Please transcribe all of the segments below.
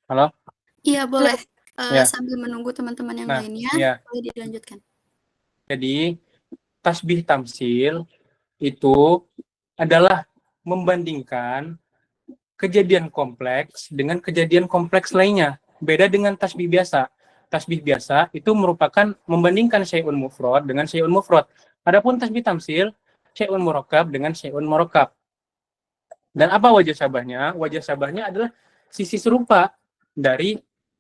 Halo? Iya, boleh. Ya. Sambil menunggu teman-teman yang Nah, lainnya, ya. boleh dilanjutkan. Jadi, tasbih tamsil itu adalah membandingkan kejadian kompleks dengan kejadian kompleks lainnya. Beda dengan tasbih biasa. Tasbih biasa itu merupakan membandingkan syai'un mufrad dengan syai'un mufrad. Adapun tasbih tamsil, syai'un murakkab dengan syai'un murakkab. Dan apa wajah syabahnya? Wajah syabahnya adalah sisi serupa dari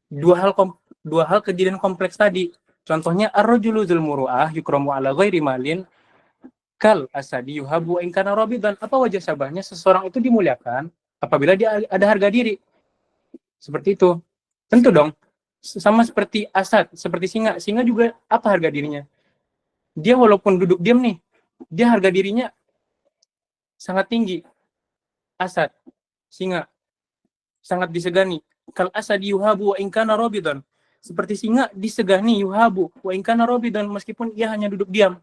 dua hal kejadian kompleks tadi. Contohnya ar-rajulu dzul muru'ah yukramu ala ghairi malin kal asadi yuhabu in kana rabidan. Apa wajah syabahnya? Seseorang itu dimuliakan apabila dia ada harga diri. Seperti itu. Tentu dong. Sama seperti asad, seperti singa. Singa juga apa harga dirinya? Dia walaupun duduk diam nih, dia harga dirinya sangat tinggi. Asad, singa, sangat disegani. Kal asadi yuhabu wa in kana rabidan. Seperti singa disegani yuhabu wa in kana rabidan, meskipun ia hanya duduk diam.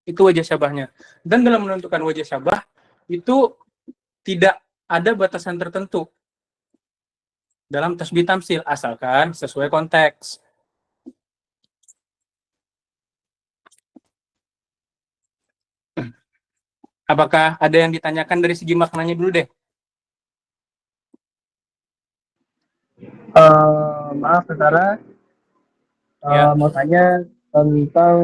Itu wajah syabahnya. Dan dalam menentukan wajah syabah itu tidak ada batasan tertentu dalam tasbih tamsil, asalkan sesuai konteks. Apakah ada yang ditanyakan dari segi maknanya dulu deh? Maaf saudara, Ya. mau tanya tentang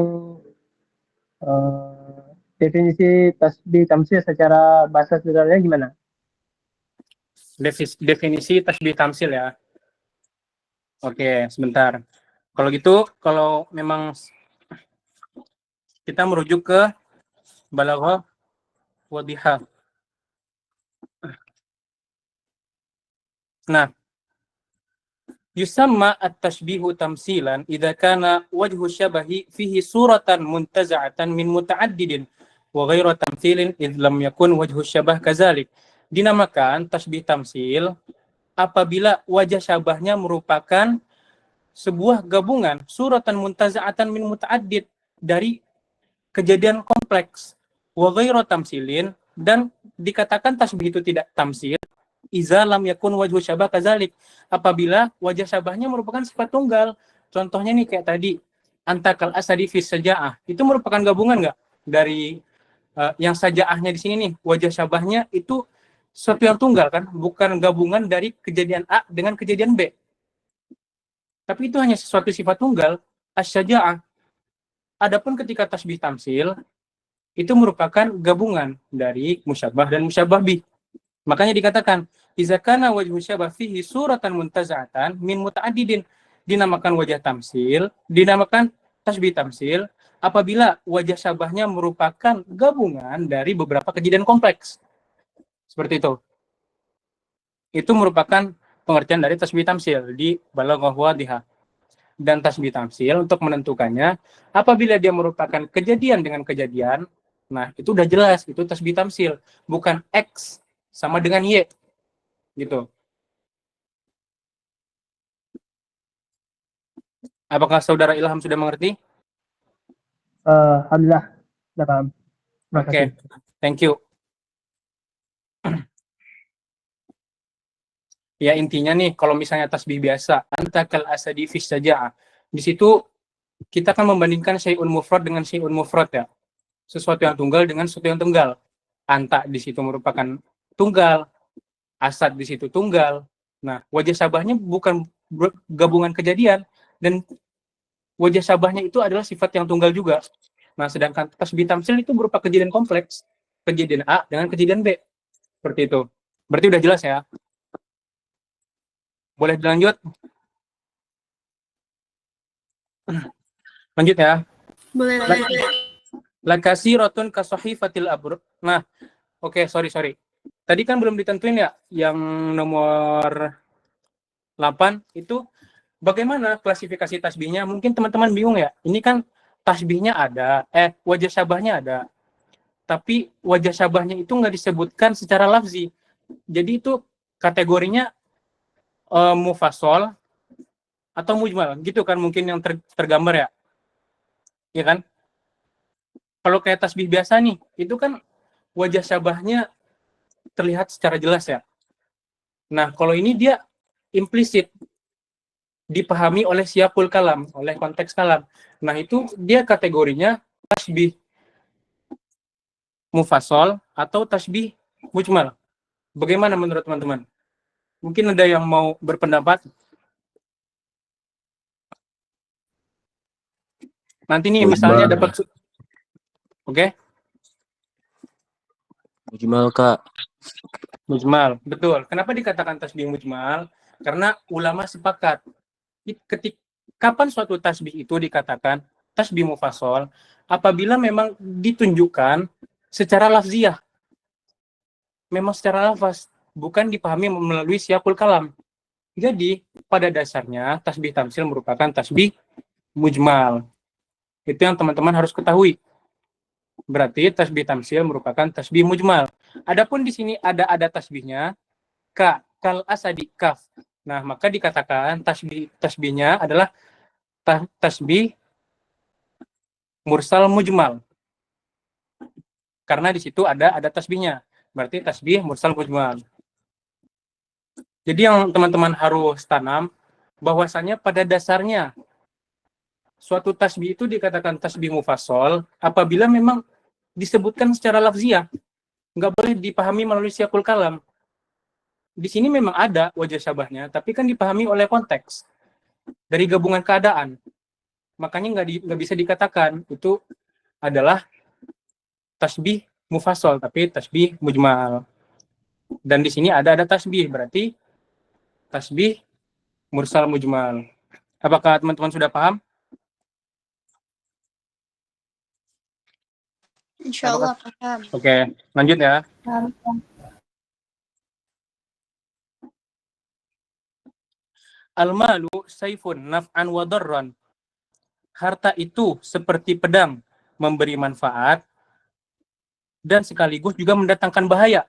definisi tasbih tamsil secara bahasa sederhananya gimana? Definisi tasbih tamsil ya. Oke, sebentar. Kalau gitu, kalau memang kita merujuk ke balaghah wadihah. Nah, yusamma at-tashbihu tamsilan idza kana wajhu syabahi fihi suratan muntaza'atan min muta'addidin wa ghairu tamthilin idz lam yakun wajhu syabah kadzalik. Dinamakan tasbih tamsil apabila wajah syabahnya merupakan sebuah gabungan suratan muntaza'atan min muta'addid dari kejadian kompleks wa ghairu tamsilin, dan dikatakan tasbih itu tidak tamsil iza lam yakun wajhu syabah kadzalik, apabila wajah syabahnya merupakan sifat tunggal. Contohnya nih kayak tadi antakal asadi fis sajaah, itu merupakan gabungan enggak dari yang sajaahnya di sini nih, wajah syabahnya itu sesuatu yang tunggal kan, bukan gabungan dari kejadian A dengan kejadian B. Tapi itu hanya sesuatu sifat tunggal, asy-syaja'ah. Adapun ketika tasbih tamsil, itu merupakan gabungan dari musyabah dan musyabah bih. Makanya dikatakan, iza kana wajhu syabah fihi suratan muntaza'atan min muta'addidin. Dinamakan wajah tamsil, dinamakan tasbih tamsil, apabila wajah syabahnya merupakan gabungan dari beberapa kejadian kompleks. Seperti itu. Itu merupakan pengertian dari tasbih tamsil di balaghah wadihah. Dan tasbih tamsil untuk menentukannya, apabila dia merupakan kejadian dengan kejadian, nah itu udah jelas, itu tasbih tamsil, bukan X sama dengan Y gitu. Apakah saudara Ilham sudah mengerti? Alhamdulillah, sudah paham. Terima kasih. Thank you. Ya intinya nih, kalau misalnya tasbih biasa, antakal asadi fis sajaah, di situ kita akan membandingkan syai'un mufrad dengan syai'un mufrad ya. Sesuatu yang tunggal dengan sesuatu yang tunggal. Anta di situ merupakan tunggal, asad di situ tunggal. Nah, wajah sabahnya bukan gabungan kejadian, dan wajah sabahnya itu adalah sifat yang tunggal juga. Nah, sedangkan tasbih tamsil itu berupa kejadian kompleks, kejadian A dengan kejadian B. Seperti itu. Berarti udah jelas ya? Boleh dilanjut? Lanjut ya. Boleh lanjut. Lakasi rotun kasohifatil abur. Nah, oke, sorry. Tadi kan belum ditentuin ya, yang nomor 8 itu bagaimana klasifikasi tasbihnya? Mungkin teman-teman bingung ya. Ini kan tasbihnya ada, wajah syabahnya ada. Tapi wajah syabahnya itu nggak disebutkan secara lafzi. Jadi itu kategorinya mufasol atau mujmal, gitu kan mungkin yang tergambar ya. Ya kan? Kalau kayak tasbih biasa nih, itu kan wajah syabahnya terlihat secara jelas ya. Nah, kalau ini dia implisit dipahami oleh siyaqul kalam, oleh konteks kalam. Nah, itu dia kategorinya tasbih mufassal atau tasbih mujmal. Bagaimana menurut teman-teman? Mungkin ada yang mau berpendapat? Nanti nih misalnya dapat oke? Mujmal, Kak. Mujmal, betul. Kenapa dikatakan tasbih mujmal? Karena ulama sepakat kapan suatu tasbih itu dikatakan tasbih mufassal? Apabila memang ditunjukkan secara lafziah, memang secara lafaz, bukan dipahami melalui siyaqul kalam. Jadi, pada dasarnya tasbih tamsil merupakan tasbih mujmal. Itu yang teman-teman harus ketahui. Berarti tasbih tamsil merupakan tasbih mujmal. Adapun di sini ada tasbihnya kal asadi kaf. Nah, maka dikatakan tasbihnya adalah tasbih mursal mujmal. Karena di situ ada tasbihnya. Berarti tasbih mursal mujmal. Jadi yang teman-teman harus tanam bahwasanya pada dasarnya suatu tasbih itu dikatakan tasbih mufassal apabila memang disebutkan secara lafziah, nggak boleh dipahami melalui siyaqul kalam. Di sini memang ada wajah syabahnya, tapi kan dipahami oleh konteks dari gabungan keadaan. Makanya nggak bisa dikatakan itu adalah tasbih mufassal, tapi tasbih mujmal. Dan di sini ada tasbih, berarti tasbih mursal mujmal. Apakah teman-teman sudah paham? Insyaallah paham. Oke, lanjut ya. Al-malu saifun naf'an wa darran. Harta itu seperti pedang, memberi manfaat dan sekaligus juga mendatangkan bahaya.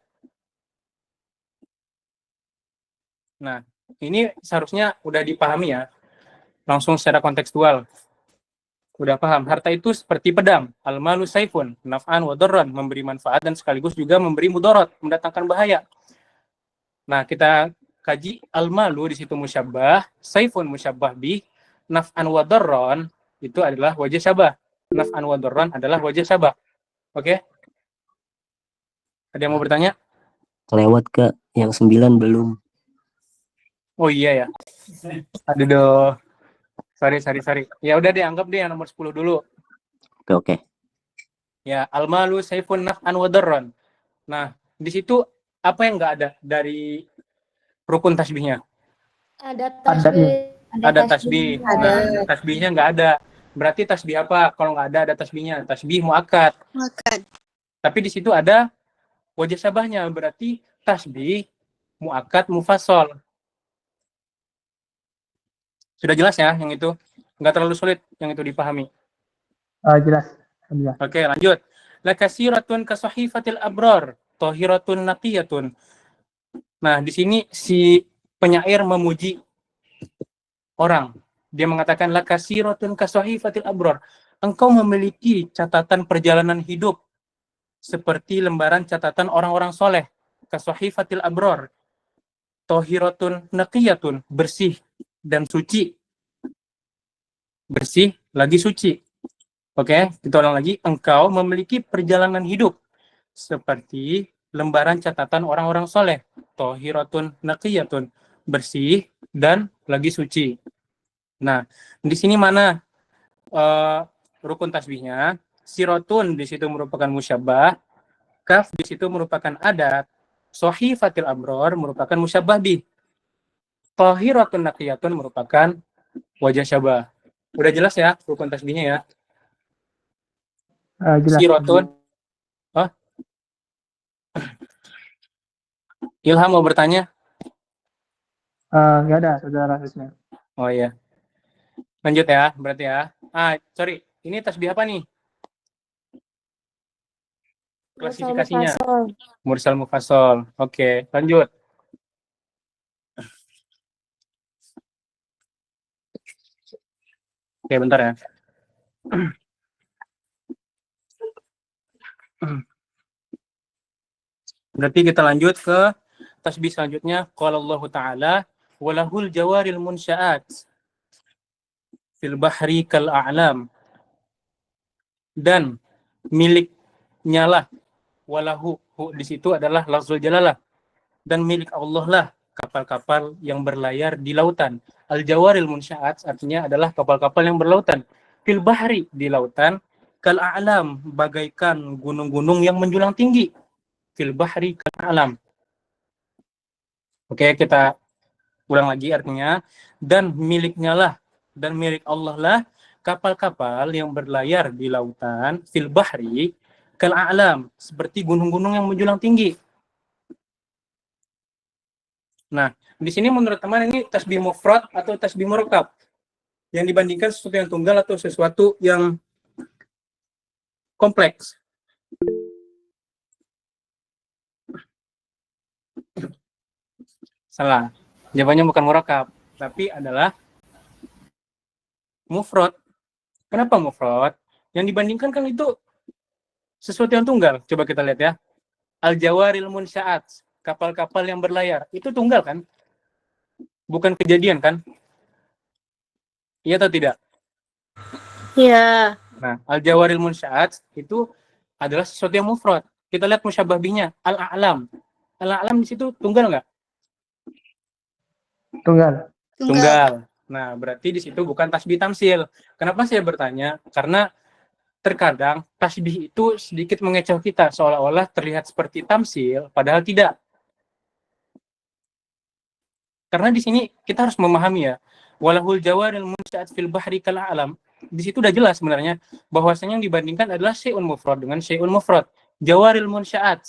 Nah, ini seharusnya udah dipahami ya. Langsung secara kontekstual. Udah paham, harta itu seperti pedang. Al-malu saifun naf'an wa darran, memberi manfaat dan sekaligus juga memberi mudarat, mendatangkan bahaya. Nah, kita kaji al-malu di situ musyabbah, saifun musyabbah bih, naf'an wa darran itu adalah wajah syabah. Naf'an wa darran adalah wajah syabah. Oke? Ada yang mau bertanya? Kelewat, Kak. Yang 9 belum. Oh iya ya. Aduh. Sorry. Ya udah deh, anggap deh yang nomor 10 dulu. Oke. Ya, al-malu saifun naf'an wa darran. Nah, di situ apa yang enggak ada dari rukun tasbihnya? Ada tasbih. Ada tasbih. Nah, tasbihnya enggak ada. Berarti tasbih apa? Kalau enggak ada tasbihnya. Tasbih muakkad. Tapi di situ ada wajah syabahnya. Berarti tasbih muakkad mufassal. Sudah jelas ya yang itu? Enggak terlalu sulit yang itu dipahami. Jelas. Oke, lanjut. La kasiratun ka sahifatil abrar, tahiratun naqiyatun. Nah, di sini si penyair memuji orang. Dia mengatakan la kasiratun ka sahifatil abrar. Engkau memiliki catatan perjalanan hidup seperti lembaran catatan orang-orang soleh. Ka sahifatil abrar. Tahiratun naqiyatun, bersih dan suci. Bersih lagi suci. Oke, kita ulang lagi. Engkau memiliki perjalanan hidup seperti lembaran catatan orang-orang soleh. Tohiratun naqiyatun, bersih dan lagi suci. Nah, di sini mana rukun tasbihnya? Sirotun di situ merupakan musyabbah, kaf di situ merupakan adat, sohifatil abror merupakan musyabbah bih. Tohiratun naqiyatun merupakan wajah syabah. Udah jelas ya rukun tasbihnya ya? Jelas. Sirotun. Oh. Ilham mau bertanya? Nggak ada, saudara Husna. Oh iya. Lanjut ya, berarti ya. Sorry. Ini tasbih apa nih? Klasifikasinya. Mursal mufassal. Oke, lanjut. Oke, bentar ya. Berarti kita lanjut ke tasbih selanjutnya. Qala Allah Ta'ala walahul jawaril munsya'at fil bahri kal a'lam, dan miliknya lah, walahu, di situ adalah lafzul jalalah, dan milik Allah lah kapal-kapal yang berlayar di lautan. Al-jawaril munsya'at artinya adalah kapal-kapal yang berlautan. Fil bahri, di lautan, kal a'lam, bagaikan gunung-gunung yang menjulang tinggi. Fil bahri kal a'lam. Oke, kita ulang lagi artinya, dan miliknya lah, dan milik Allah lah kapal-kapal yang berlayar di lautan, fil bahri kal a'lam, seperti gunung-gunung yang menjulang tinggi. Nah, di sini menurut teman ini tasbih mufrad atau tasbih murakkab? Yang dibandingkan sesuatu yang tunggal atau sesuatu yang kompleks? Salah. Jawabannya bukan murakkab, tapi adalah mufrad. Kenapa mufrad? Yang dibandingkan kan itu sesuatu yang tunggal. Coba kita lihat ya. Al-jawaril munsya'at, kapal-kapal yang berlayar. Itu tunggal kan? Bukan kejadian kan? Iya atau tidak? Iya. Nah, al-jawaril munsya'at itu adalah sesuatu yang mufrad. Kita lihat musyabah bihnya, al-a'lam. Al-a'lam di situ tunggal nggak? Tunggal. Tunggal. Nah, berarti di situ bukan tasbih tamsil. Kenapa saya bertanya? Karena terkadang tasbih itu sedikit mengecoh kita, seolah-olah terlihat seperti tamsil, padahal tidak. Karena di sini kita harus memahami ya, walahul jawaril munsya'at fil bahri kal a'lam. Di situ udah jelas sebenarnya bahwasanya yang dibandingkan adalah syai'un mufrad dengan syai'un mufrad. Jawaril munsya'at,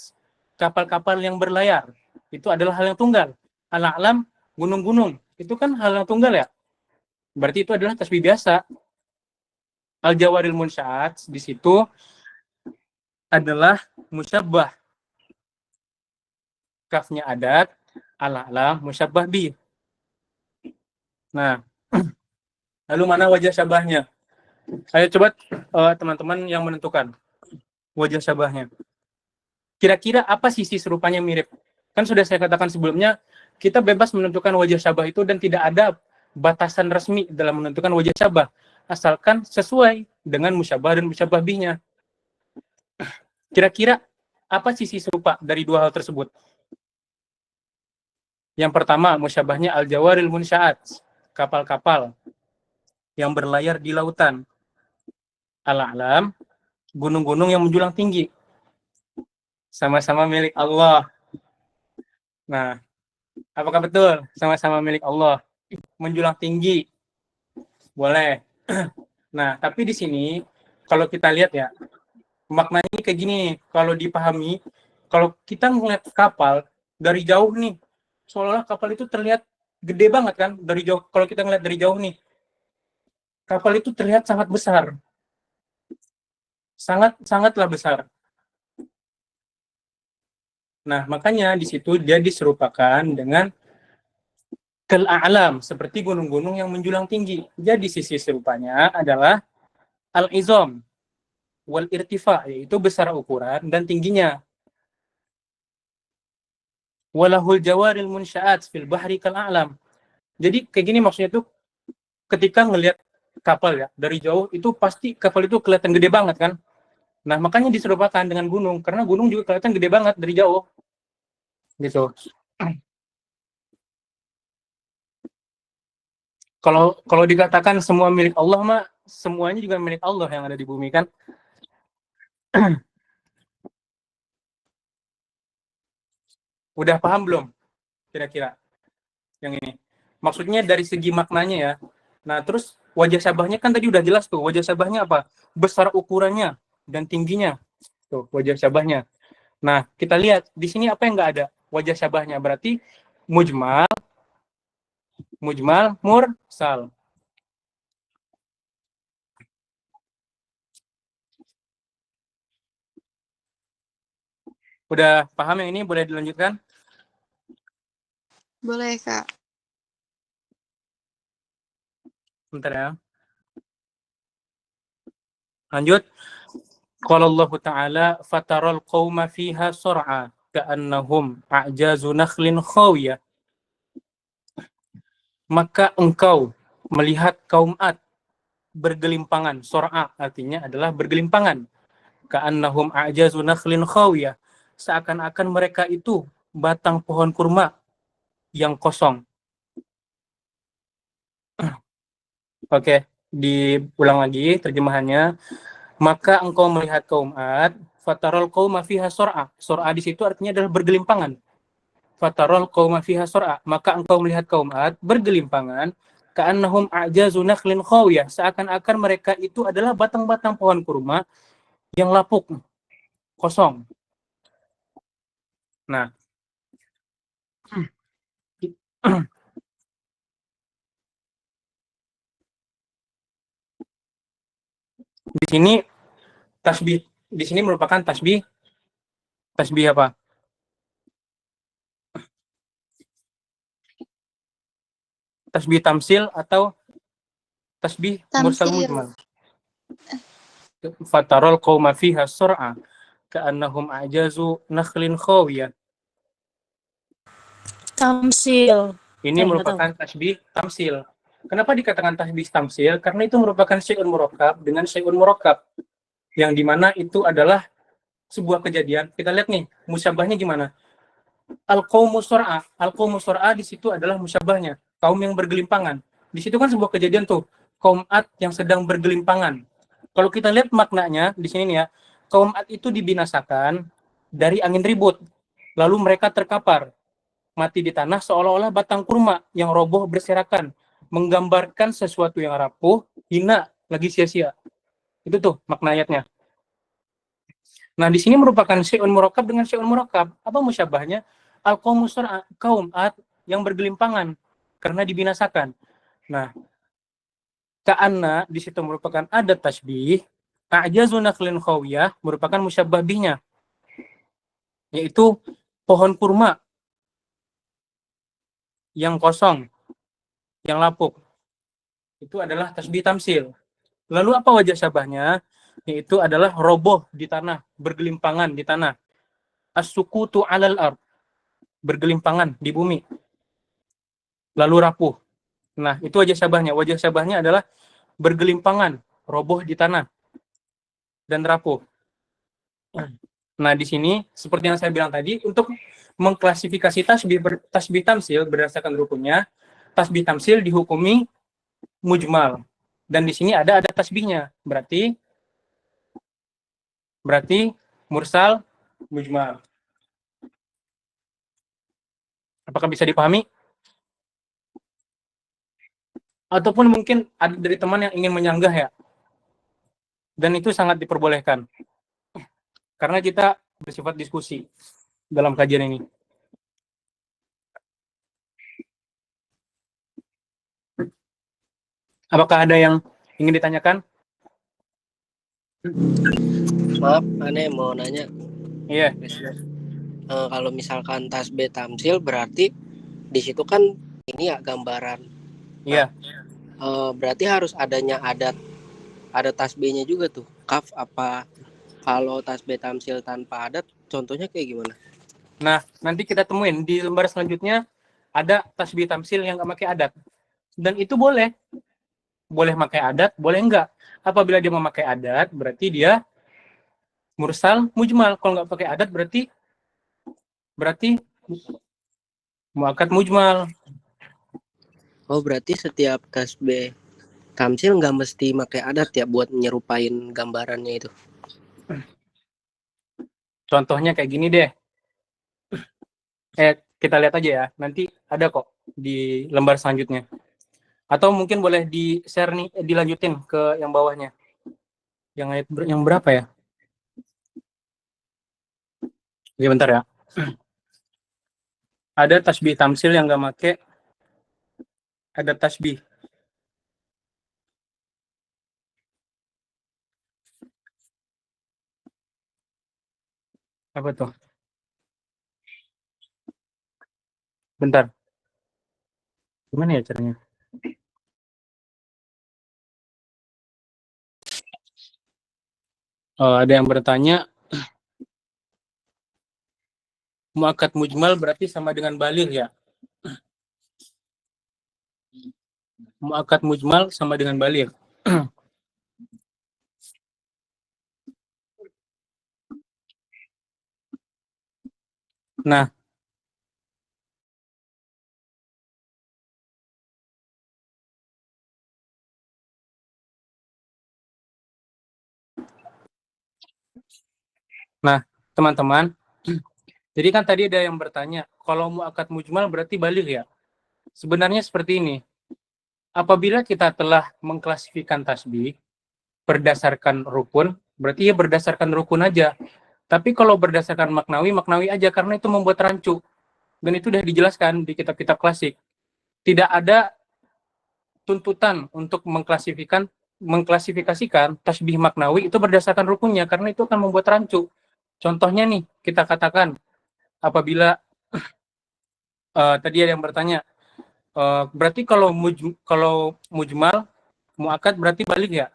kapal-kapal yang berlayar, itu adalah hal yang tunggal. Al-a'lam, gunung-gunung, itu kan hal yang tunggal ya. Berarti itu adalah tasbih biasa. Al-jawaril munsya'at di situ adalah musyabbah. Kafnya adat, al-a'lam musyabbah bi. Nah, lalu mana wajah syabahnya? Saya coba teman-teman yang menentukan wajah syabahnya. Kira-kira apa sisi serupanya mirip? Kan sudah saya katakan sebelumnya, kita bebas menentukan wajah syabah itu dan tidak ada batasan resmi dalam menentukan wajah syabah, asalkan sesuai dengan musyabah dan musyabah bihnya. Kira-kira apa sisi serupa dari dua hal tersebut? Yang pertama, musyabahnya al-jawaril munsya'at, kapal-kapal yang berlayar di lautan. Al-a'lam, gunung-gunung yang menjulang tinggi. Sama-sama milik Allah. Nah, apakah betul? Sama-sama milik Allah. Menjulang tinggi. Boleh. Nah, tapi di sini kalau kita lihat ya, maknanya kayak gini, kalau dipahami, kalau kita ngeliat kapal dari jauh nih, seolah-olah kapal itu terlihat gede banget kan dari jauh. Kalau kita ngeliat dari jauh nih, kapal itu terlihat sangat besar. Sangatlah besar. Nah, makanya di situ dia diserupakan dengan kal a'lam, seperti gunung-gunung yang menjulang tinggi. Jadi sisi serupanya adalah al-izam wal irtifa, yaitu besar ukuran dan tingginya. Walahul jawaril munsya'at fil bahri kal a'lam. Jadi kayak gini maksudnya tuh, ketika ngelihat kapal ya dari jauh, itu pasti kapal itu kelihatan gede banget kan. Nah, makanya diserupakan dengan gunung, karena gunung juga kelihatan gede banget dari jauh. Gitu. Kalau dikatakan semua milik Allah mah, semuanya juga milik Allah yang ada di bumi kan. Udah paham belum kira-kira yang ini? Maksudnya dari segi maknanya ya. Nah, terus wajah syabahnya kan tadi udah jelas tuh. Wajah syabahnya apa? Besar ukurannya dan tingginya. Tuh, wajah syabahnya. Nah, kita lihat di sini apa yang nggak ada? Wajah syabahnya. Berarti mujmal, mursal. Udah paham yang ini? Boleh dilanjutkan? Boleh, Kak. Bentar ya. Lanjut. Qala Allah Ta'ala, fataral qauma fiha sur'a ka'annahum a'jazu nakhlin khawiyah. maka engkau melihat kaum Ad bergelimpangan. Sor'a artinya adalah bergelimpangan. Ka'annahum a'jazu nakhlin khawiyah. Seakan-akan mereka itu batang pohon kurma yang kosong. Oke, diulang lagi terjemahannya. Maka engkau melihat kaum Ad, fatarol qauma fiha sor'a. Sor'a di situ artinya adalah bergelimpangan. Fatarol qauma fiha sor'a. Maka engkau melihat kaum Ad bergelimpangan. Ka'annahum a'jazu nakhlin khawiyah. Seakan-akan mereka itu adalah batang-batang pohon kurma yang lapuk, kosong. Nah, di sini tasbih, di sini merupakan tasbih apa? Tasbih tamsil atau tasbih mursal Tamsil. mujmal. Fatarol qauma fiha sur'a ka'annahum a'jazu nakhlin khawiyah. Tamsil. Ini nggak merupakan tasbih tamsil. Kenapa dikatakan tasbih tamsil? Karena itu merupakan syai'un murakkab dengan syai'un murakkab, yang dimana itu adalah sebuah kejadian. Kita lihat nih, musyabahnya gimana? Al-qaumu sur'a. Al-qaumu sur'a di situ adalah musyabahnya, kaum yang bergelimpangan. Di situ kan sebuah kejadian tuh, kaum Ad yang sedang bergelimpangan. Kalau kita lihat maknanya di sini nih ya, kaum Ad itu dibinasakan dari angin ribut. Lalu mereka terkapar, mati di tanah seolah-olah batang kurma yang roboh berserakan, menggambarkan sesuatu yang rapuh, hina, lagi sia-sia. Itu tuh makna ayatnya. Nah, di sini merupakan syai'un murakkab dengan syai'un murakkab. Apa musyabahnya? Al-qaumu sur'a, kaum Ad yang bergelimpangan karena dibinasakan. Nah, ka'anna di situ merupakan adat tasbih, a'jazu nakhlin khawiyah merupakan musyabah bihnya, yaitu pohon kurma yang kosong, yang lapuk. Itu adalah tasbih tamsil. Lalu apa wajah syabahnya? Yaitu adalah roboh di tanah, bergelimpangan di tanah. As-sukutu 'alal ard, bergelimpangan di bumi. Lalu rapuh. Nah, itu wajah syabahnya. Wajah syabahnya adalah bergelimpangan, roboh di tanah, dan rapuh. Nah, di sini seperti yang saya bilang tadi, untuk mengklasifikasi tasbih tamsil berdasarkan rukunnya, tasbih tamsil dihukumi mujmal. Dan di sini ada tasbihnya. Berarti mursal mujmal. Apakah bisa dipahami? Ataupun mungkin ada dari teman yang ingin menyanggah ya. Dan itu sangat diperbolehkan. Karena kita bersifat diskusi dalam kajian ini. Apakah ada yang ingin ditanyakan? Maaf, aneh mau nanya. Iya. Kalau misalkan tasbih tamsil berarti di situ kan ini ya gambaran. Iya. Berarti harus adanya ada tasbihnya juga tuh. Kaf apa? Kalau tasbih tamsil tanpa adat, contohnya kayak gimana? Nah, nanti kita temuin di lembar selanjutnya ada tasbih tamsil yang nggak pakai adat. Dan itu boleh pakai adat, boleh enggak. Apabila dia memakai adat, berarti dia mursal mujmal. Kalau nggak pakai adat, berarti muakkad mujmal. Oh, berarti setiap tasbih tamsil nggak mesti pakai adat ya buat nyerupain gambarannya itu. Contohnya kayak gini deh. Kita lihat aja ya. Nanti ada kok di lembar selanjutnya. Atau mungkin boleh di-share nih, dilanjutin ke yang bawahnya. Yang ayat yang berapa ya? Oke, bentar ya. Ada tasbih tamsil yang nggak make. Ada tasbih. Apa tuh? Bentar. Gimana ya caranya? Ada yang bertanya, muakkad mujmal berarti sama dengan baligh ya? muakkad mujmal sama dengan baligh. Nah, teman-teman, jadi kan tadi ada yang bertanya, kalau muakkad mujmal berarti baligh ya? Sebenarnya seperti ini. Apabila kita telah mengklasifikasikan tasbih berdasarkan rukun, berarti ya berdasarkan rukun aja. Tapi kalau berdasarkan maknawi, maknawi aja, karena itu membuat rancu. Dan itu sudah dijelaskan di kitab-kitab klasik. Tidak ada tuntutan untuk mengklasifikasikan tasbih maknawi itu berdasarkan rukunnya, karena itu akan membuat rancu. Contohnya nih, kita katakan apabila tadi ada yang bertanya, berarti kalau mujmal muakkad berarti baligh ya?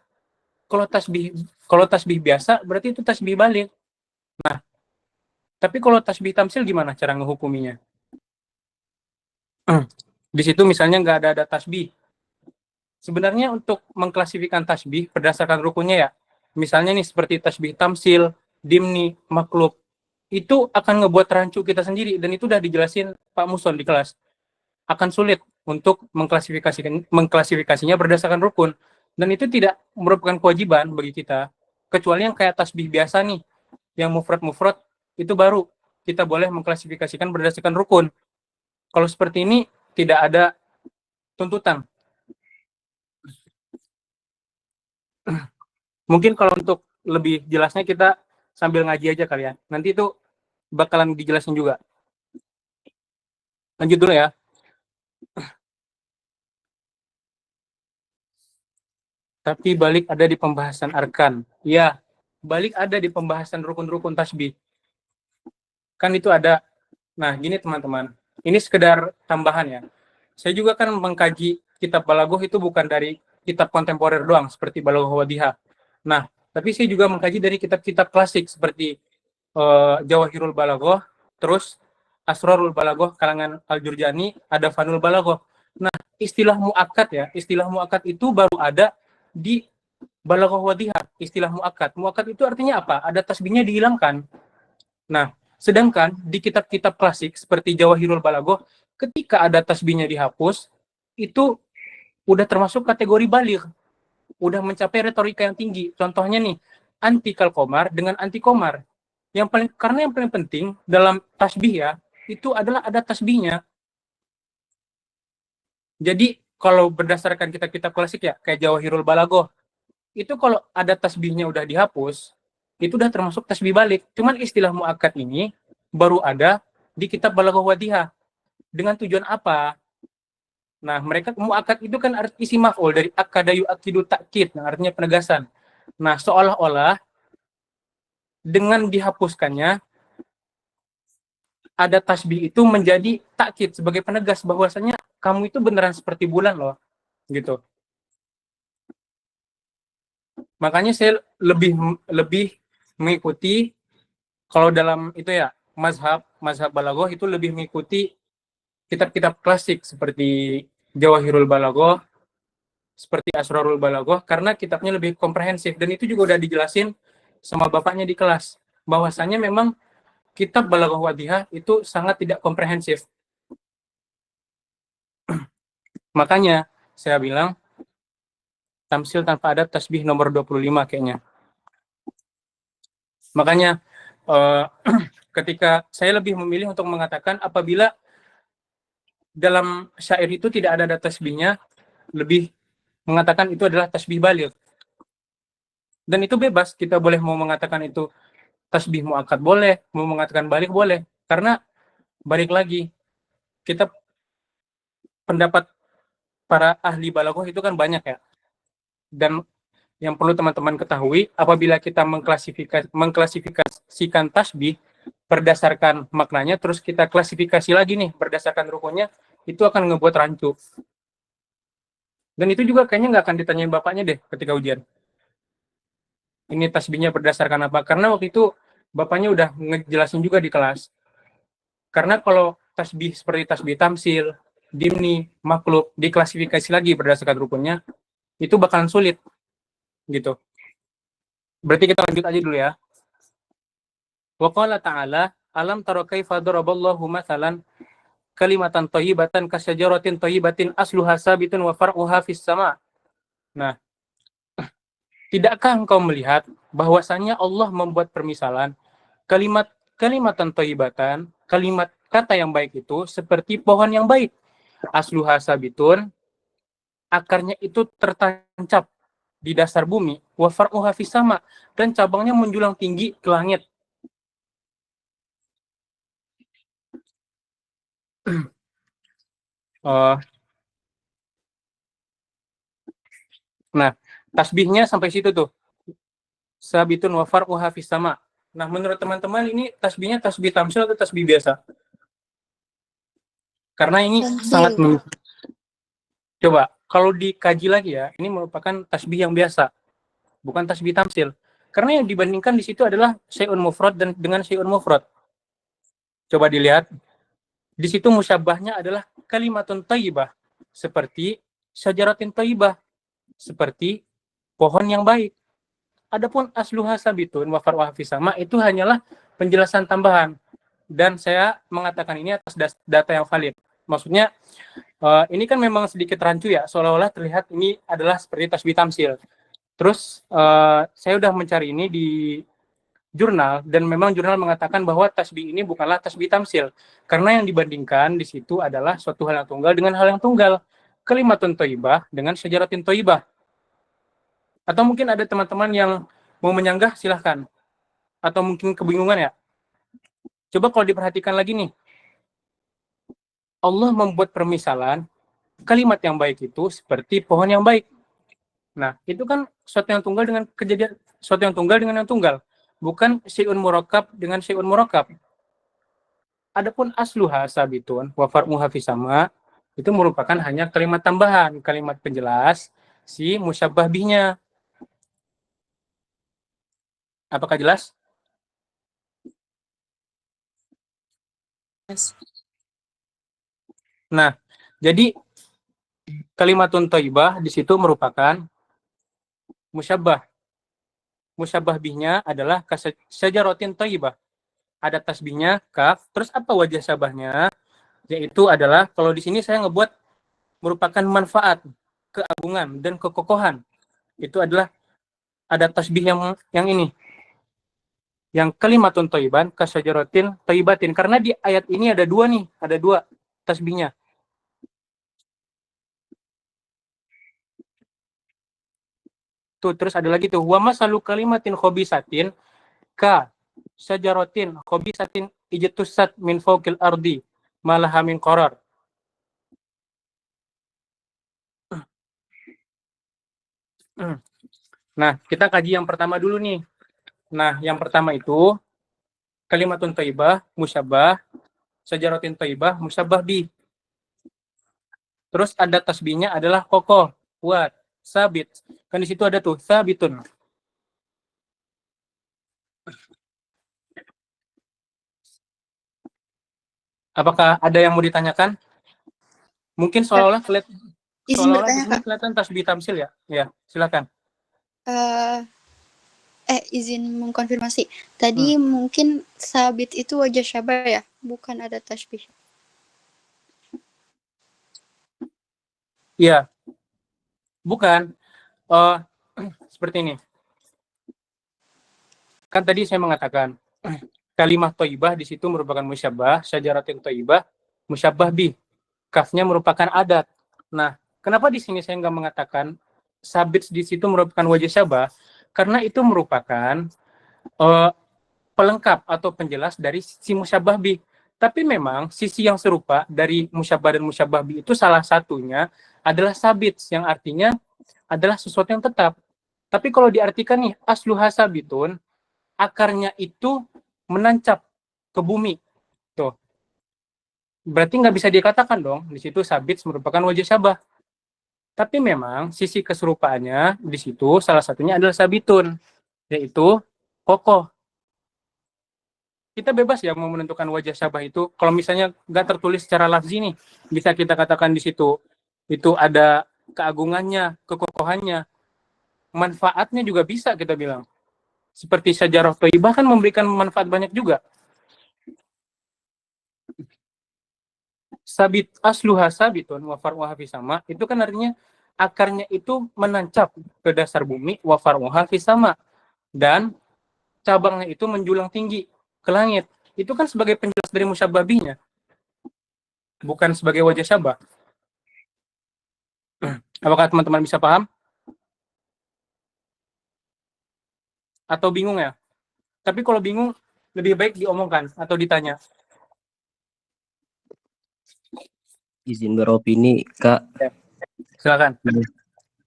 Kalau tasbih biasa berarti itu tasbih baligh. Nah, tapi kalau tasbih tamsil gimana cara ngehukuminya? Di situ misalnya nggak ada tasbih. Sebenarnya untuk mengklasifikasikan tasbih berdasarkan rukunnya ya, misalnya nih seperti tasbih tamsil, dimni, maklub, itu akan ngebuat rancu kita sendiri, dan itu udah dijelasin Pak Muson di kelas. Akan sulit untuk mengklasifikasinya berdasarkan rukun, dan itu tidak merupakan kewajiban bagi kita, kecuali yang kayak tasbih biasa nih, yang mufrad itu baru kita boleh mengklasifikasikan berdasarkan rukun. Kalau seperti ini tidak ada tuntutan. Mungkin kalau untuk lebih jelasnya kita sambil ngaji aja kali ya. Nanti itu bakalan dijelasin juga. Lanjut dulu ya. Tapi balik ada di pembahasan arkan. Ya, balik ada di pembahasan rukun-rukun tasbih. Kan itu ada. Nah, gini teman-teman. Ini sekedar tambahan ya. Saya juga kan mengkaji kitab Balaghah itu bukan dari kitab kontemporer doang, seperti Balaghah Wadihah. Nah, tapi saya juga mengkaji dari kitab-kitab klasik seperti Jawahirul Balaghah, terus Asrarul Balaghah kalangan Al-Jurjani, ada Fanul Balaghah. Nah, istilah muakkad itu baru ada di Balaghah Wadihah, istilah muakkad. Muakkad itu artinya apa? Ada tasbihnya dihilangkan. Nah, sedangkan di kitab-kitab klasik seperti Jawahirul Balaghah, ketika ada tasbihnya dihapus, itu udah termasuk kategori baligh, udah mencapai retorika yang tinggi. Contohnya nih, anti kalkomar dengan anti komar. Karena yang paling penting dalam tasbih ya, itu adalah ada tasbihnya. Jadi kalau berdasarkan kitab-kitab klasik ya, kayak Jawahirul Balaghah, itu kalau ada tasbihnya udah dihapus, itu udah termasuk tasbih balik. Cuman istilah muakkad ini baru ada di kitab Balaghah Wadihah. Dengan tujuan apa? Nah, mereka muakkad itu kan isi maf'ul dari akada yu'akidu ta'kid, yang artinya penegasan. Nah, seolah-olah dengan dihapuskannya ada tasbih itu menjadi ta'kid sebagai penegas bahwasanya kamu itu beneran seperti bulan loh, gitu. Makanya saya lebih mengikuti, kalau dalam itu ya mazhab Balaghah itu lebih mengikuti kitab-kitab klasik seperti Jawahirul Balaghah, seperti Asrarul Balaghah, karena kitabnya lebih komprehensif, dan itu juga udah dijelasin sama bapaknya di kelas bahwasanya memang kitab Balaghah Wadihah itu sangat tidak komprehensif. Makanya saya bilang tamsil tanpa adat tasbih nomor 25 kayaknya. Makanya ketika saya lebih memilih untuk mengatakan apabila dalam syair itu tidak ada tasbihnya, lebih mengatakan itu adalah tasbih baligh. Dan itu bebas, kita boleh mau mengatakan itu tasbih muakkad boleh, mau mengatakan baligh boleh. Karena balik lagi, kita pendapat para ahli balaghah itu kan banyak ya. Dan yang perlu teman-teman ketahui, apabila kita mengklasifikasikan tasbih berdasarkan maknanya, terus kita klasifikasi lagi nih berdasarkan rukunnya, itu akan ngebuat rancu. Dan itu juga kayaknya nggak akan ditanyain bapaknya deh ketika ujian. Ini tasbihnya berdasarkan apa? Karena waktu itu bapaknya udah ngejelasin juga di kelas. Karena kalau tasbih seperti tasbih tamsil, dimni, makhluk, diklasifikasi lagi berdasarkan rukunnya, itu bakalan sulit gitu. Berarti kita lanjut aja dulu ya. Wa qala ta'ala, alam tara kaifa daraballahu mathalan kalimatan thayyibatan kasyajaratin thayyibatin asluha sabitun wa far'uha fis sama. Nah, tidakkah engkau melihat bahwasanya Allah membuat permisalan kalimatan thayyibatan, kalimat kata yang baik itu seperti pohon yang baik. Asluha sabitun, akarnya itu tertancap di dasar bumi, wa far'uha fis sama, dan cabangnya menjulang tinggi ke langit. Nah, tasbihnya sampai situ tuh. Sabitun wa far'uha fis sama. Nah, menurut teman-teman ini tasbihnya tasbih tamsil atau tasbih biasa? Karena ini sangat coba kalau dikaji lagi ya, ini merupakan tasbih yang biasa, bukan tasbih tamsil. Karena yang dibandingkan di situ adalah syai'un mufrad dan dengan syai'un mufrad. Coba dilihat. Di situ musyabbahnya adalah kalimatun thayyibah, seperti syajaratin thayyibah, seperti pohon yang baik. Adapun asluha sabitun wa far'uha fis sama itu hanyalah penjelasan tambahan, dan saya mengatakan ini atas data yang valid. Maksudnya ini kan memang sedikit rancu ya, seolah-olah terlihat ini adalah seperti tasbih tamsil. Terus saya udah mencari ini di jurnal, dan memang jurnal mengatakan bahwa tasbih ini bukanlah tasbih tamsil, karena yang dibandingkan di situ adalah suatu hal yang tunggal dengan hal yang tunggal, kalimatun thayyibah dengan syajaratin thayyibah. Atau mungkin ada teman-teman yang mau menyanggah, silahkan. Atau mungkin kebingungan ya. Coba kalau diperhatikan lagi nih, Allah membuat permisalan kalimat yang baik itu seperti pohon yang baik. Nah, itu kan suatu yang tunggal dengan kejadian, suatu yang tunggal dengan yang tunggal, bukan syai'un murakkab dengan syai'un murakkab. Adapun asluha sabitun wa far'uha fis sama, itu merupakan hanya kalimat tambahan, kalimat penjelas si musyabbah bihnya. Apakah jelas? Yes. Nah, jadi kalimatun thayyibah di situ merupakan musyabbah. Musyabbah bihnya adalah kasyajaratin thayyibah. Ada tasbihnya kaf, terus apa wajah syabahnya? Yaitu adalah, kalau di sini saya ngebuat merupakan manfaat, keagungan dan kekokohan. Itu adalah ada tasbih yang ini. Yang kalimatun thayyiban kasyajaratin thayyibatin, karena di ayat ini ada dua nih, ada dua tasbihnya. Tuh, terus ada lagi tuh, wa masalu kalimatin khobisatin ka syajaratin khobisatin ijtusat min fawqil ardi malaha min qarar. Nah, kita kaji yang pertama dulu nih. Nah, yang pertama itu kalimatun thayyibah musyabbah, syajaratin thayyibah musyabbah bi. Terus ada tasbihnya adalah kokoh, kuat, sabit. Kan di situ ada tuh sabitun. Apakah ada yang mau ditanyakan? Mungkin seolah-olah Izin bertanya, Kak. kelihatan tasbih tamsil ya? Ya, silakan. Izin mengkonfirmasi. Tadi mungkin sabit itu wajah syabah ya, bukan ada tasbih. Iya. Bukan. Seperti ini. Kan tadi saya mengatakan kalimat thayyibah di situ merupakan musyabbah, syajaratin thayyibah musyabbah bi. Kafnya merupakan adat. Nah, kenapa di sini saya nggak mengatakan sabit di situ merupakan wajah syabah? Karena itu merupakan pelengkap atau penjelas dari si musyabbah bi. Tapi memang sisi yang serupa dari musyabbah dan musyabbah bi itu salah satunya adalah sabit, yang artinya adalah sesuatu yang tetap. Tapi kalau diartikan nih, asluha sabitun, akarnya itu menancap ke bumi. Tuh. Berarti nggak bisa dikatakan dong, di situ sabit merupakan wajah syabah. Tapi memang sisi keserupaannya di situ salah satunya adalah sabitun, yaitu kokoh. kita bebas ya mau menentukan wajah syabah itu. Kalau misalnya nggak tertulis secara lafzi nih, bisa kita katakan di situ itu ada keagungannya, kekokohannya, manfaatnya juga bisa kita bilang. Seperti Syajarah Thayyibah kan memberikan manfaat banyak juga. Sabit asluha sabitun wa far'uha fis sama, itu kan artinya akarnya itu menancap ke dasar bumi, wa far'uha fis sama, dan cabangnya itu menjulang tinggi ke langit. Itu kan sebagai penjelas dari musyabbahnya, bukan sebagai wajah syabah. Apakah teman-teman bisa paham? Atau bingung ya? Tapi kalau bingung, lebih baik diomongkan atau ditanya. Izin beropini, Kak. Silakan.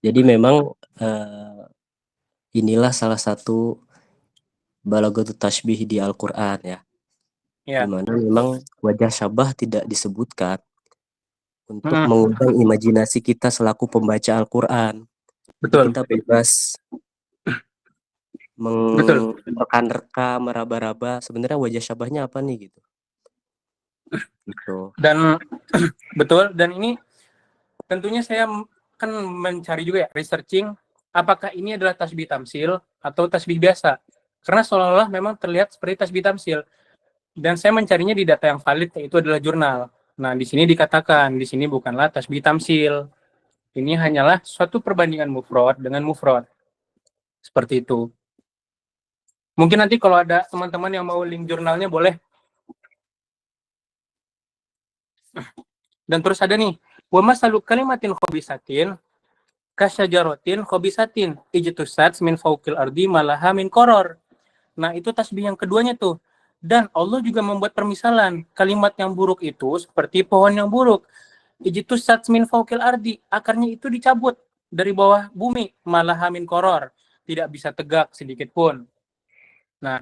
Jadi memang inilah salah satu balaghatut tasbih di Al-Qur'an ya. Ya. Di mana memang wajah syabah tidak disebutkan untuk mengundang imajinasi kita selaku pembaca Al-Qur'an. Betul. Kita bebas mereka meraba-raba sebenarnya wajah syabahnya apa nih gitu. Dan betul, dan ini tentunya saya kan mencari juga ya, researching apakah ini adalah tasbih tamsil atau tasbih biasa. Karena seolah-olah memang terlihat seperti tasbih tamsil. Dan saya mencarinya di data yang valid, yaitu adalah jurnal. Nah, di sini dikatakan, di sini bukanlah tasbih tamsil. Ini hanyalah suatu perbandingan mufrad dengan mufrad. Seperti itu. Mungkin nanti kalau ada teman-teman yang mau link jurnalnya boleh. Dan terus ada nih, wa masalu kalimatin khobisatin kasyajaratin khobisatin ijtusat min fawqil ardi malaha min koror. Nah, itu tasbih yang keduanya tuh. Dan Allah juga membuat permisalan, kalimat yang buruk itu seperti pohon yang buruk. Ijtusat min fawqil ardi, akarnya itu dicabut dari bawah bumi, malaha min koror, tidak bisa tegak sedikit pun. Nah,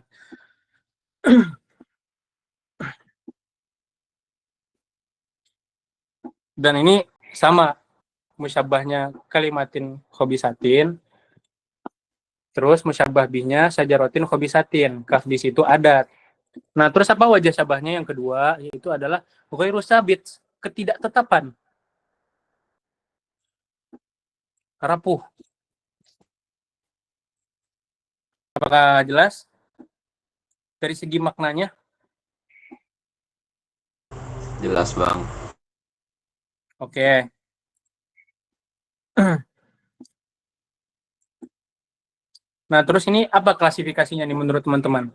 dan ini sama musyabbahnya kalimatin khobisatin, terus musyabbah bihnya sajarotin khobisatin, kaf di situ adat. Nah, terus apa wajah syabahnya yang kedua, yaitu adalah ghairu sabit, ketidaktetapan, rapuh. Apakah jelas dari segi maknanya? Jelas, Bang. Oke. Nah, terus ini apa klasifikasinya nih menurut teman-teman?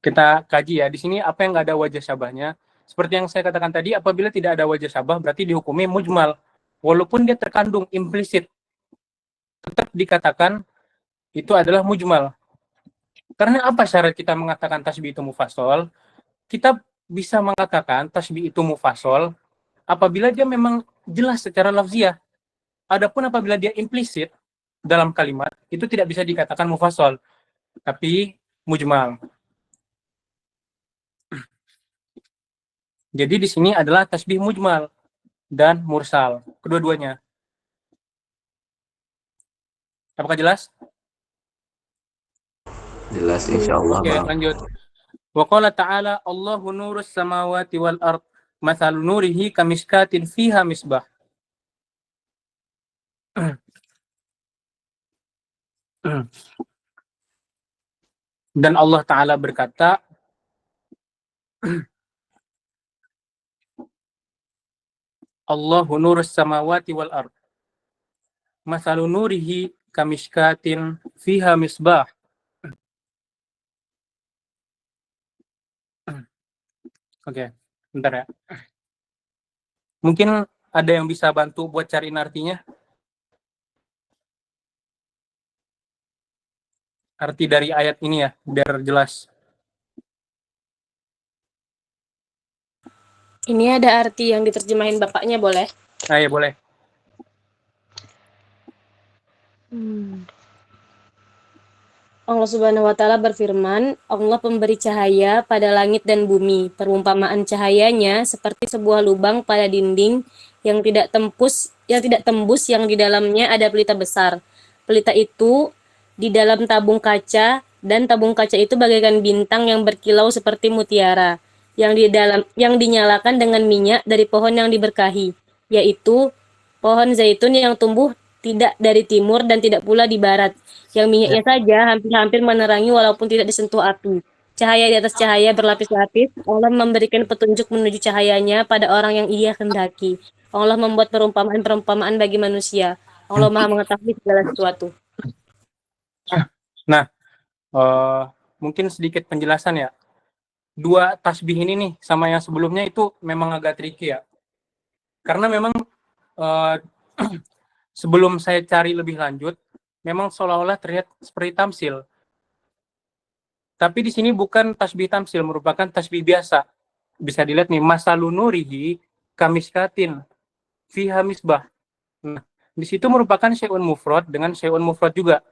Kita kaji ya. Di sini apa yang nggak ada wajah syabahnya? Seperti yang saya katakan tadi, apabila tidak ada wajah syabah, berarti dihukumi mujmal. Walaupun dia terkandung implisit, tetap dikatakan itu adalah mujmal. Karena apa syarat kita mengatakan tasbih itu mufassal? Kita bisa mengatakan tasbih itu mufassal apabila dia memang jelas secara lafziah. Adapun apabila dia implisit dalam kalimat, itu tidak bisa dikatakan mufassal, tapi mujmal. Jadi di sini adalah tasbih mujmal dan mursal, kedua-duanya. Apakah jelas? Jelas, insyaallah, Oke, Bang. lanjut. Wa qala ta'ala Allahu nurus samawati wal ard mathal nurihi kamiskatin fiha misbah. Dan Allah Ta'ala berkata, Allahu nurus samawati wal ard mathalu nurihi kamishkatin fiha misbah. Oke, bentar ya. Mungkin ada yang bisa bantu buat cariin artinya? Arti dari ayat ini ya, biar jelas. Ini ada arti yang diterjemahin bapaknya, boleh? Ah, ya boleh. Allah Subhanahu wa taala berfirman, Allah pemberi cahaya pada langit dan bumi. Perumpamaan cahayanya seperti sebuah lubang pada dinding yang tidak tembus yang di dalamnya ada pelita besar. Pelita itu di dalam tabung kaca Dan tabung kaca itu bagaikan bintang yang berkilau seperti mutiara yang dinyalakan dengan minyak dari pohon yang diberkahi, yaitu pohon zaitun yang tumbuh tidak dari timur dan tidak pula di barat, yang minyaknya saja hampir-hampir menerangi walaupun tidak disentuh api. Cahaya di atas cahaya berlapis-lapis, Allah memberikan petunjuk menuju cahayanya pada orang yang Ia kehendaki. Allah membuat perumpamaan-perumpamaan bagi manusia. Allah Maha mengetahui segala sesuatu. Nah, mungkin sedikit penjelasan ya. Dua tasbih ini nih sama yang sebelumnya itu memang agak tricky ya. Karena memang sebelum saya cari lebih lanjut, memang seolah-olah terlihat seperti tamsil. Tapi di sini bukan tasbih tamsil, merupakan tasbih biasa. Bisa dilihat nih, masalu nurihi kamiskatin fiha misbah. Nah, di situ merupakan syai'un mufrad dengan syai'un mufrad juga.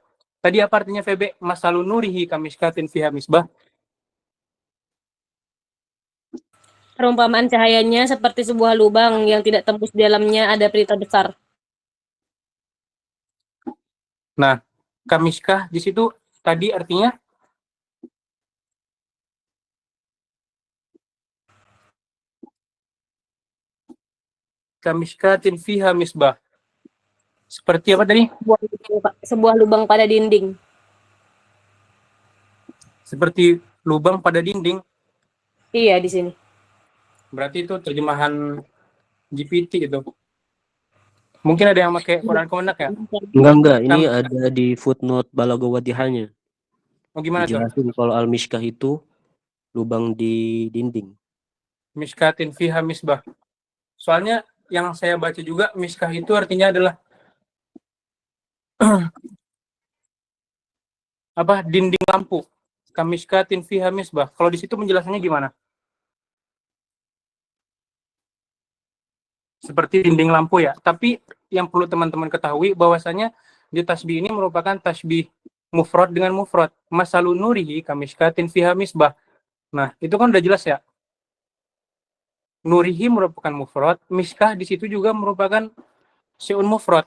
Tadi apa artinya VB? Masalu nurihi kamiskatin fiha misbah. Perumpamaan cahayanya seperti sebuah lubang yang tidak tembus di dalamnya ada pelita besar. Nah, kamiskah di situ tadi artinya kamiskatin fiha misbah. Seperti apa tadi? Sebuah lubang pada dinding. Seperti lubang pada dinding. Iya, di sini. Berarti itu terjemahan GPT itu. Mungkin ada yang pakai Quran Kemenak ya? Enggak. Ini ada di footnote Balagowadihanya. Oh, gimana tuh? Dijelasin kalau al-mishkah itu lubang di dinding. Miskatin fiha misbah. Soalnya yang saya baca juga miskah itu artinya adalah apa? Dinding lampu. Kamiskatin fiha misbah. Kalau di situ penjelasannya gimana? Seperti dinding lampu ya. Tapi yang perlu teman-teman ketahui bahwasanya di tasbih ini merupakan tasbih mufrad dengan mufrad. Masalun nurihi kamiskatin fiha misbah. Nah, itu kan udah jelas ya. Nurihi merupakan mufrad, miskah di situ juga merupakan syai'un mufrad.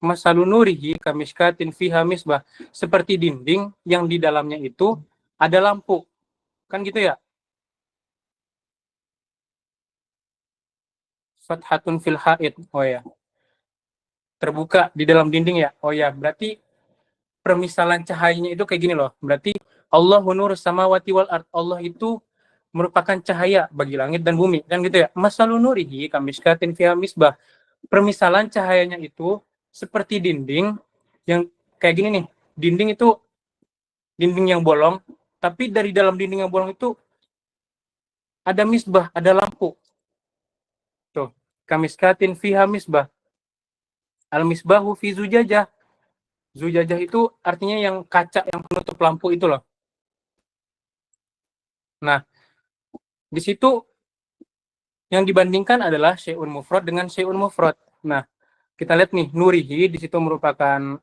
Masalun nurihi kamiskatin fiha misbah. Seperti dinding yang di dalamnya itu ada lampu. Kan gitu ya? Fathatun fil haid. Oh ya. Terbuka di dalam dinding ya. Oh ya, berarti permisalan cahayanya itu kayak gini loh. Berarti Allahu nur samawati wal ard. Allah itu merupakan cahaya bagi langit dan bumi. Kan gitu ya. Masalun nurihi kamiskatin fiha misbah. Permisalan cahayanya itu seperti dinding yang kayak gini nih. Dinding itu dinding yang bolong, tapi dari dalam dinding yang bolong itu ada misbah, ada lampu. Tuh, kamiskatin fiha misbah. Al-misbahu fi zujajah. Zujajah itu artinya yang kaca yang penutup lampu itu loh. Nah, di situ yang dibandingkan adalah syai'un mufrad dengan syai'un mufrad. Nah, kita lihat nih, nurihi di situ merupakan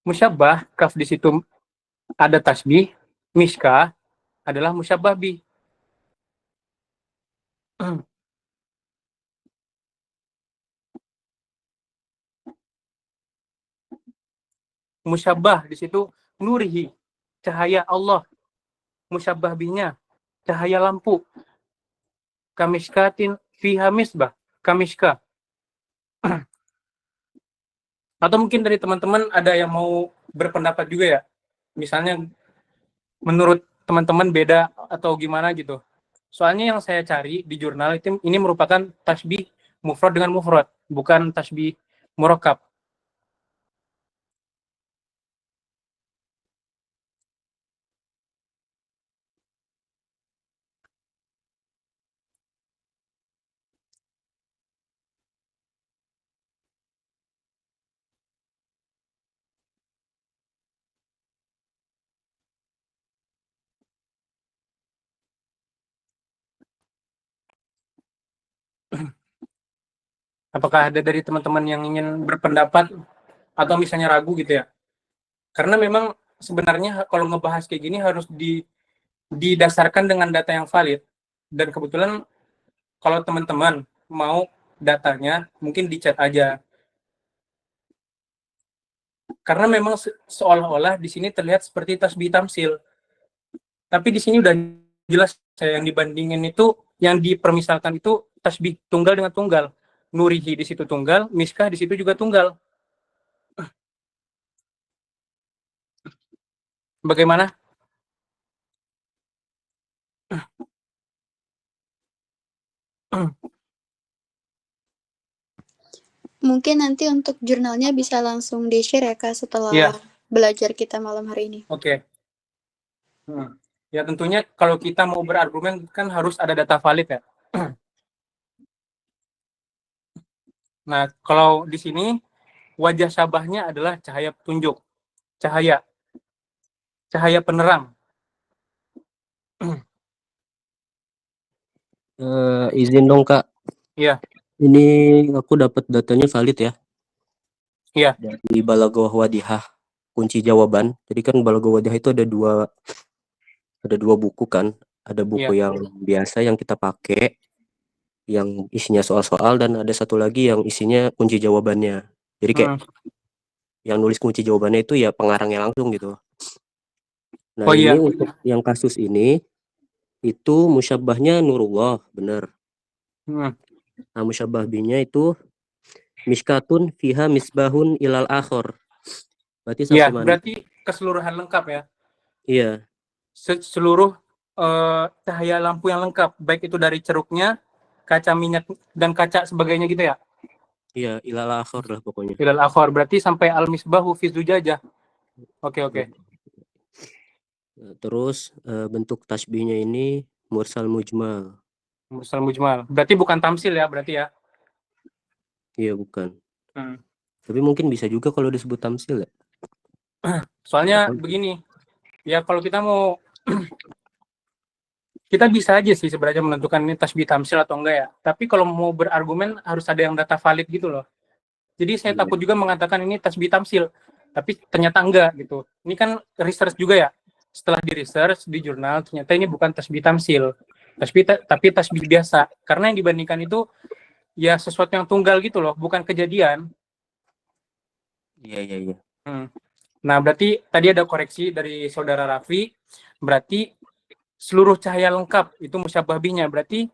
musyabbah, kaf di situ ada tasbih, miskah adalah musyabbah bi. Musyabbah di situ nurihi, cahaya Allah. Musyabbah binya, cahaya lampu. Kamiskatin fiha misbah, kamiskah. Atau mungkin dari teman-teman ada yang mau berpendapat juga ya. Misalnya menurut teman-teman beda atau gimana gitu. Soalnya yang saya cari di jurnal itu ini merupakan tasbih mufrad dengan mufrad, bukan tasbih murakkab. Apakah ada dari teman-teman yang ingin berpendapat atau misalnya ragu gitu ya? Karena memang sebenarnya kalau ngebahas kayak gini harus didasarkan dengan data yang valid. Dan kebetulan kalau teman-teman mau datanya mungkin di chat aja. Karena memang seolah-olah di sini terlihat seperti tasbih tamsil. Tapi di sini udah jelas yang dibandingin itu, yang dipermisalkan itu tasbih tunggal dengan tunggal. Nurihi di situ tunggal, miskah di situ juga tunggal. Bagaimana? Mungkin nanti untuk jurnalnya bisa langsung di-share ya Kak setelah Iya. belajar kita malam hari ini. Oke. Ya tentunya kalau kita mau berargumen kan harus ada data valid ya. Nah, kalau di sini wajah syabahnya adalah cahaya petunjuk. Cahaya penerang. Izin dong Kak. Iya. Ini aku dapat datanya valid ya. Iya. Dari Balaghah Wadihah kunci jawaban. Jadi kan Balaghah Wadihah itu ada dua buku kan. Ada buku Iya. yang biasa yang kita pakai, yang isinya soal-soal, dan ada satu lagi yang isinya kunci jawabannya. Jadi kayak yang nulis kunci jawabannya itu ya pengarangnya langsung gitu. Nah, Oh, ini iya. untuk yang kasus ini itu musyabbahnya Nurullah, benar. Nah, musyabbah binya itu miskatun fiha misbahun ilal akhor. Berarti sampai Iya, mana? berarti keseluruhan lengkap ya. Iya. Seluruh cahaya lampu yang lengkap, baik itu dari ceruknya, kaca minyak dan kaca sebagainya gitu ya. Iya, ilal akhor lah pokoknya. Ilal akhor, berarti sampai al-misbahu fi zujajah. Oke. Nah, terus bentuk tasbihnya ini mursal mujmal. Mursal mujmal. Berarti bukan tamsil ya, berarti ya. Iya, bukan. Tapi mungkin bisa juga kalau disebut tamsil ya. Soalnya begini, ya kalau kita mau kita bisa aja sih sebenarnya menentukan ini tasbih tamsil atau enggak ya. Tapi kalau mau berargumen harus ada yang data valid gitu loh. Jadi saya takut juga mengatakan ini tasbih tamsil, tapi ternyata enggak gitu. Ini kan research juga ya. Setelah di research di jurnal ternyata ini bukan tasbih tamsil, tapi tasbih biasa. Karena yang dibandingkan itu ya sesuatu yang tunggal gitu loh, bukan kejadian. Iya. Nah, berarti tadi ada koreksi dari saudara Raffi, berarti seluruh cahaya lengkap itu musyabbah bihnya. Berarti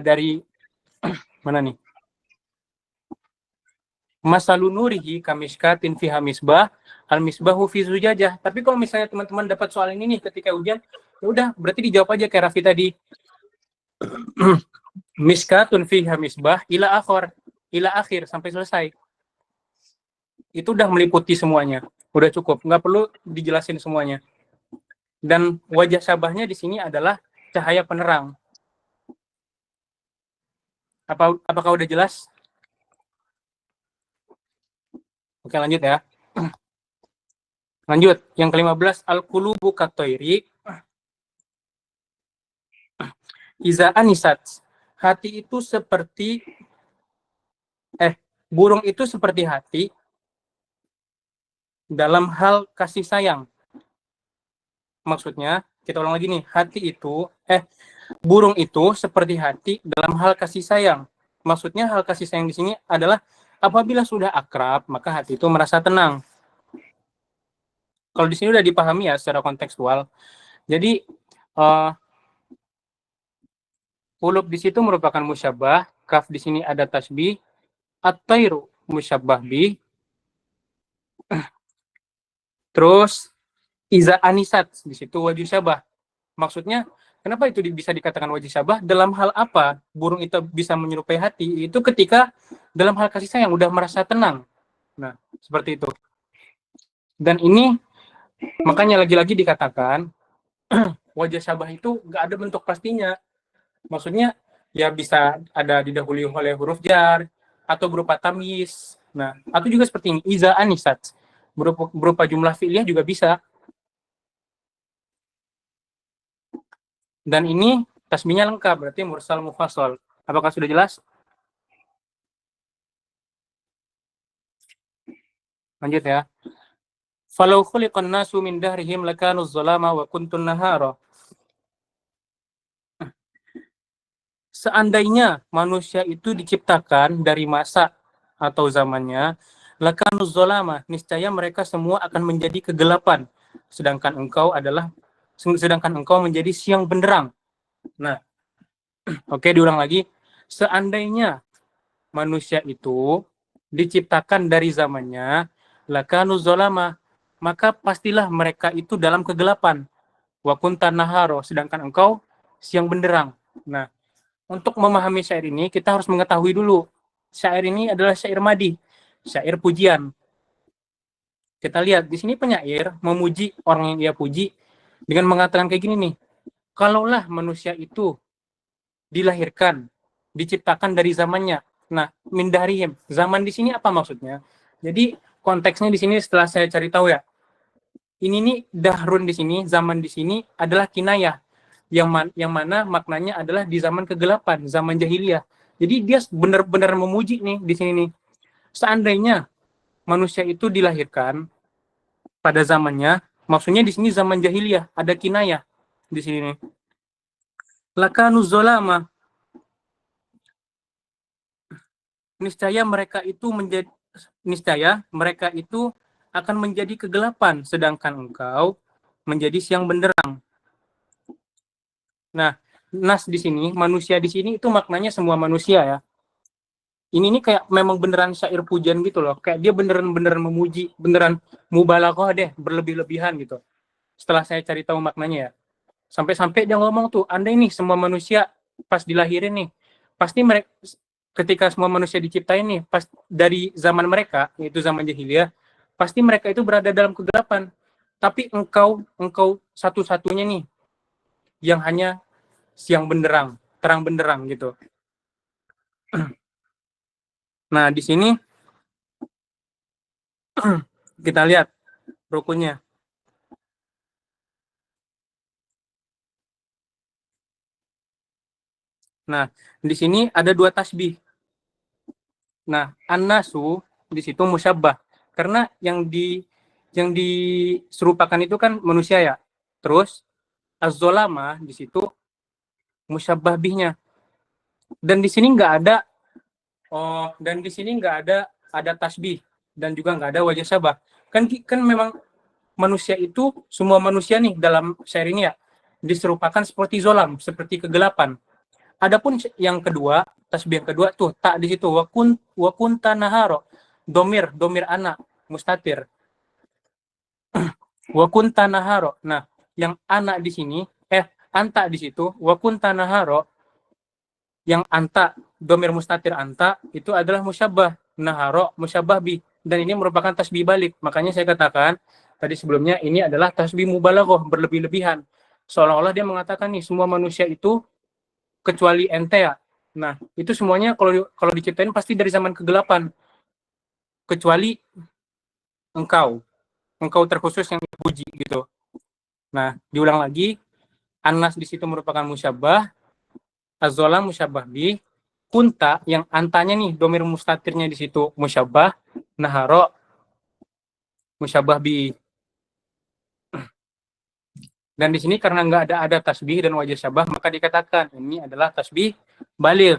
dari mana nih? Masalun nurihi kamishkatin fiha misbah, al misbahu fi zujajah. Tapi kalau misalnya teman-teman dapat soal ini nih ketika ujian, ya udah berarti dijawab aja kayak Raffi tadi. Miskatun fiha misbah ila akhir sampai selesai. Itu udah meliputi semuanya. Udah cukup, nggak perlu dijelasin semuanya. Dan wajah syabahnya di sini adalah cahaya penerang. Apakah udah jelas? Oke, lanjut ya. Lanjut, yang ke-15, al-qulubu katoiri iza anisat. Hati itu seperti burung itu seperti hati dalam hal kasih sayang. Maksudnya, kita ulang lagi nih, burung itu seperti hati dalam hal kasih sayang. Maksudnya hal kasih sayang di sini adalah apabila sudah akrab, maka hati itu merasa tenang. Kalau di sini udah dipahami ya secara kontekstual. Jadi qulub di situ merupakan musyabbah, kaf di sini ada tasbih, at-tairu musyabbah bi. Terus iza anisat di situ wajib syabah. Maksudnya kenapa itu bisa dikatakan wajib syabah? Dalam hal apa burung itu bisa menyerupai hati? Itu ketika dalam hal kasih sayang udah merasa tenang. Nah, seperti itu. Dan ini makanya lagi-lagi dikatakan wajah syabah itu nggak ada bentuk pastinya. Maksudnya ya bisa ada didahului oleh huruf jar atau berupa tamyiz. Nah, atau juga seperti ini, iza anisat. Berupa jumlah fi'liyah juga bisa. Dan ini tasbihnya lengkap, berarti mursal mufassal. Apakah sudah jelas? Lanjut ya. Falau khuliqan nasu min dahrihim lakanu zalama wa kuntun nahara. Seandainya manusia itu diciptakan dari masa atau zamannya, lakanuz zalama, niscaya mereka semua akan menjadi kegelapan, sedangkan engkau menjadi siang benderang. Nah, oke, diulang lagi. Seandainya manusia itu diciptakan dari zamannya, lakanuz zalama, maka pastilah mereka itu dalam kegelapan. Wa kunta naharo, sedangkan engkau siang benderang. Nah, untuk memahami syair ini kita harus mengetahui dulu, syair ini adalah syair madih, syair pujian. Kita lihat di sini penyair memuji orang yang dia puji dengan mengatakan kayak gini nih. Kalaulah manusia itu dilahirkan, diciptakan dari zamannya. Nah, min dahrihim. Zaman di sini apa maksudnya? Jadi konteksnya di sini setelah saya cari tahu ya. Ini nih dahrun di sini, zaman di sini adalah kinayah. Yang mana maknanya adalah di zaman kegelapan, zaman jahiliyah. Jadi dia benar-benar memuji nih di sini nih. Seandainya manusia itu dilahirkan pada zamannya, maksudnya di sini zaman jahiliyah, ada kinayah di sini nih. Lakanuz zalama, niscaya mereka itu akan menjadi kegelapan, sedangkan engkau menjadi siang benderang. Nah, nas di sini, manusia di sini itu maknanya semua manusia ya. Ini nih kayak memang beneran syair pujian gitu loh. Kayak dia beneran memuji, beneran mubalaghah deh, berlebih-lebihan gitu. Setelah saya cari tahu maknanya ya. Sampai-sampai dia ngomong tuh, andai nih semua manusia pas dilahirin nih, pasti mereka ketika semua manusia diciptain nih, pas dari zaman mereka, yaitu zaman jahiliyah, pasti mereka itu berada dalam kegelapan. Tapi engkau satu-satunya nih yang hanya siang benderang, terang benderang gitu. Nah, di sini kita lihat rukunnya. Nah, di sini ada dua tasbih. Nah, an-nasu di situ musyabbah. Karena yang diserupakan itu kan manusia ya. Terus az-zalama di situ musyabbah bihnya. Dan di sini nggak ada tasbih dan juga nggak ada wajah syabah. Kan memang manusia itu semua manusia nih dalam syair ini ya diserupakan seperti zolam, seperti kegelapan. Adapun yang kedua, tasbih yang kedua tuh tak di situ wakunta naharo, domir anak mustatir. Wakunta naharo. Nah, yang anak di sini anta di situ wakunta naharo, yang anta domir mustatir anta itu adalah musyabbah, naharo musyabbah bi, dan ini merupakan tasbih balik. Makanya saya katakan tadi sebelumnya ini adalah tasbih mubalaghah, berlebih-lebihan. Seolah-olah dia mengatakan nih semua manusia itu kecuali ente ya. Nah, itu semuanya kalau diciptain pasti dari zaman kegelapan. Kecuali engkau terkhusus yang dipuji gitu. Nah, diulang lagi, Anas di situ merupakan musyabbah, az-zalam musyabbah bi, kunta yang antanya nih domir mustatirnya di situ musyabbah, naharo musyabbah bi. Dan di sini karena nggak ada tasbih dan wajah syabah, maka dikatakan ini adalah tasbih baligh.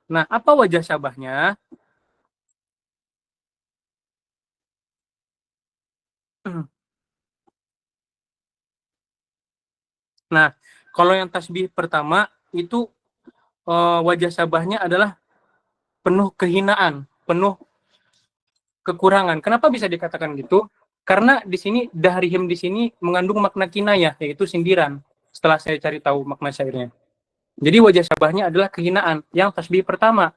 Nah, apa wajah syabahnya? Nah, kalau yang tasbih pertama itu wajah syabahnya adalah penuh kehinaan, penuh kekurangan. Kenapa bisa dikatakan gitu? Karena di sini dahrihim di sini mengandung makna kinayah, yaitu sindiran. Setelah saya cari tahu makna syairnya. Jadi wajah syabahnya adalah kehinaan yang tasbih pertama.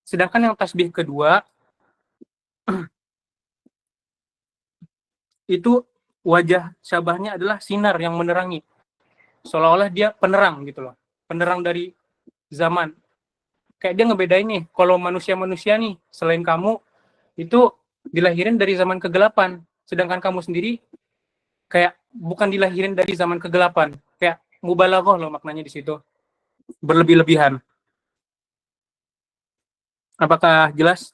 Sedangkan yang tasbih kedua itu wajah syabahnya adalah sinar yang menerangi. Seolah-olah dia penerang gitu loh. Penerang dari zaman. Kayak dia ngebedain nih, kalau manusia-manusia nih selain kamu itu dilahirin dari zaman kegelapan. Sedangkan kamu sendiri kayak bukan dilahirin dari zaman kegelapan. Kayak mubalaghah loh maknanya di situ. Berlebih-lebihan. Apakah jelas?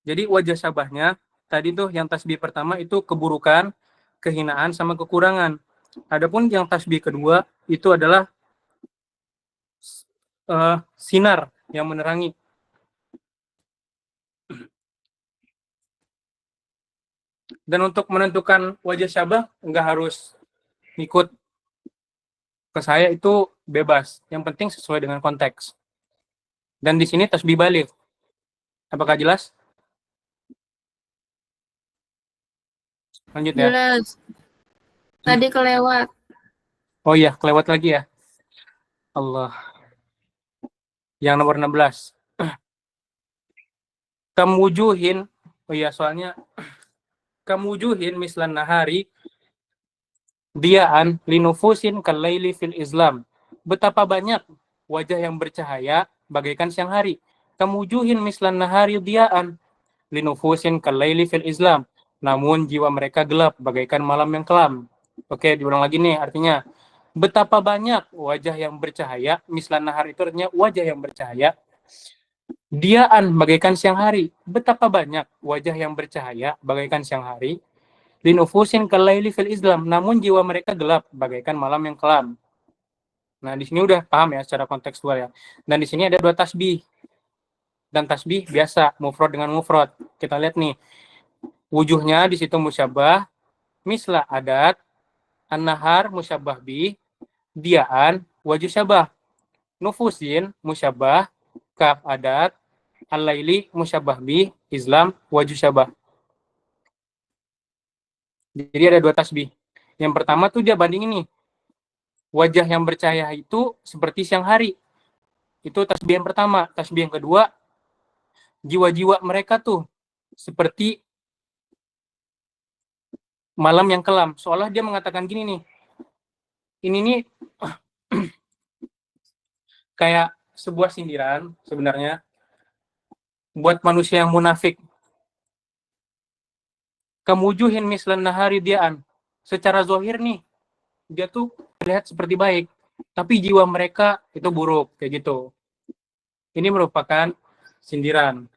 Jadi wajah syabahnya tadi tuh yang tasbih pertama itu keburukan, kehinaan sama kekurangan. Adapun yang tasbih kedua itu adalah sinar yang menerangi. Dan untuk menentukan wajah syabah nggak harus ikut ke saya, itu bebas. Yang penting sesuai dengan konteks. Dan di sini tasbih balik. Apakah jelas? Lanjut ya. Jelas. Tadi kelewat. Oh iya, kelewat lagi ya. Allah. Yang nomor 16. Kamujuhin. Oh iya, soalnya kamujuhin mislan nahari diaan linufusin kalaili fil Islam. Betapa banyak wajah yang bercahaya bagaikan siang hari. Kamujuhin mislan nahari diaan linufusin kalaili fil Islam. Namun jiwa mereka gelap bagaikan malam yang kelam. Oke, diulang lagi nih artinya. Betapa banyak wajah yang bercahaya, mislan nahar itu artinya wajah yang bercahaya. Diaan bagaikan siang hari. Betapa banyak wajah yang bercahaya bagaikan siang hari. Linufusin kalaili fil Islam, namun jiwa mereka gelap bagaikan malam yang kelam. Nah, di sini udah paham ya secara kontekstual ya. Dan di sini ada 2 tasbih. Dan tasbih biasa, mufrad dengan mufrad. Kita lihat nih. Wujuhnya di situ musyabah, misla adat, an-nahar musyabah bi, diaan wajh syabah. Nufusin musyabah, kaf adat, al-laili musyabah bi, Islam wajh syabah. Jadi ada 2 tasbih. Yang pertama tuh dia bandingin nih. Wajah yang bercahaya itu seperti siang hari. Itu tasbih yang pertama. Tasbih yang kedua, jiwa-jiwa mereka tuh seperti malam yang kelam. Seolah dia mengatakan gini nih. Ini nih kayak sebuah sindiran sebenarnya buat manusia yang munafik. Kemujuhin mislan nahari diaan. Secara zahir nih, dia tuh terlihat seperti baik, tapi jiwa mereka itu buruk, kayak gitu. Ini merupakan sindiran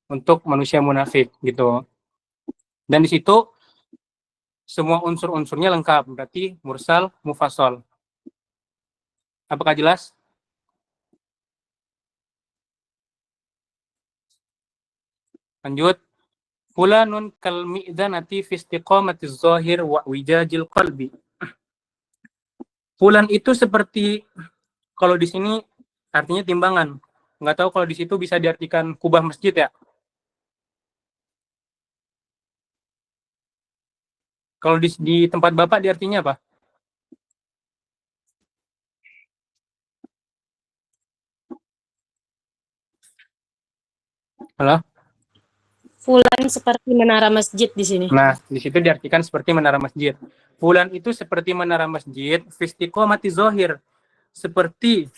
untuk manusia munafik, gitu. Dan di situ semua unsur-unsurnya lengkap, berarti mursal, mufassal. Apakah jelas? Lanjut. Fulanun kal mi'zanati fi istiqamatiz zahir wa wijajil qalbi. Fulan itu seperti, kalau di sini artinya timbangan. Nggak tahu kalau di situ bisa diartikan kubah masjid ya. Kalau di tempat Bapak diartinya apa? Halo? Fulan seperti menara masjid di sini. Nah, di situ diartikan seperti menara masjid. Fulan itu seperti menara masjid, fistiqomati zohir. Seperti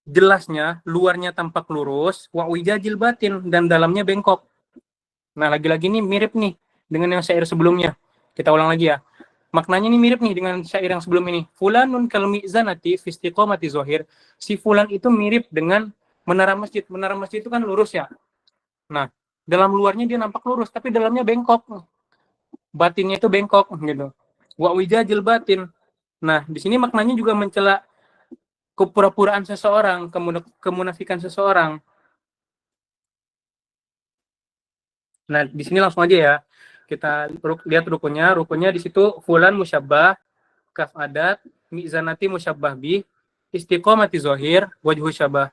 jelasnya, luarnya tampak lurus, wa wijajil batin, dan dalamnya bengkok. Nah, lagi-lagi nih mirip nih dengan yang syair sebelumnya. Kita ulang lagi ya. Maknanya nih mirip nih dengan syair yang sebelum ini. Fulanun kal mi'zanati fistiqomati zohir. Si fulan itu mirip dengan menara masjid. Menara masjid itu kan lurus ya. Nah, dalam luarnya dia nampak lurus, tapi dalamnya bengkok. Batinnya itu bengkok gitu. Wa wijajil batin. Nah, di sini maknanya juga mencela kepura-puraan seseorang, kemunafikan seseorang. Nah, di sini langsung aja ya. Kita lihat rukunnya. Rukunnya di situ fulan musyabbah, kaf adat, mizanati musyabbah bi, istiqomati zohir, wajhu syabah.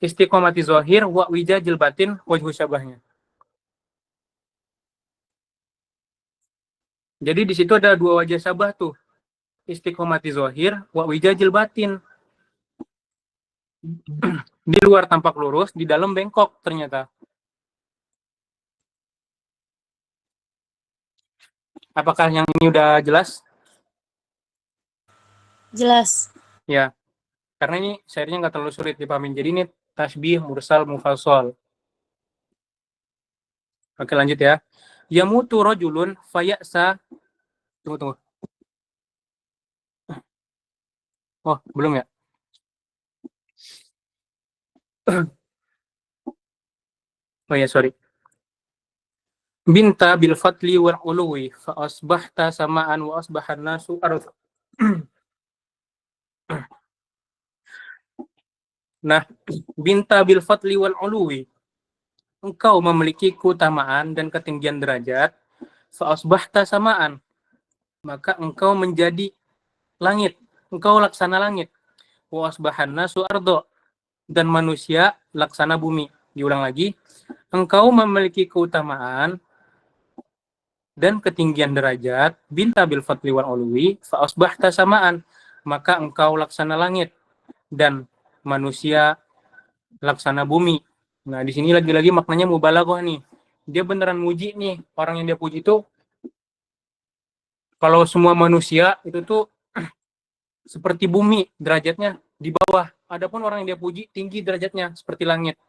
Istiqomati zohir, wa wijajil batin, wajhu syabahnya. Jadi di situ ada 2 wajah syabah tuh. Istiqomati zohir, wa wijajil batin. Di luar tampak lurus, di dalam bengkok ternyata. Apakah yang ini udah jelas? Jelas. Ya, karena ini syairnya nggak terlalu sulit dipahamin. Jadi ini tasbih, mursal, mufassal. Oke, lanjut ya. Yamutu rajulun faya'sa. Tunggu. Oh, belum ya? Oh ya, sorry. Binta bil fatli wal uluwi fa asbahta samaan wa asbahan nasu arth. Nah, binta bil fatli wal uluwi. engkau memiliki keutamaan dan ketinggian derajat, fa asbahta samaan, maka engkau menjadi langit, engkau laksana langit. Wa asbahan nasu ardo, dan manusia laksana bumi. Diulang lagi, engkau memiliki keutamaan dan ketinggian derajat, binta bil fatli wal ulwi, fa asbahta samaan, maka engkau laksana langit dan manusia laksana bumi. Nah, di sini lagi-lagi maknanya mubalaghah nih. Dia beneran muji nih, orang yang dia puji itu kalau semua manusia itu tuh seperti bumi, derajatnya di bawah. Adapun orang yang dia puji tinggi derajatnya seperti langit.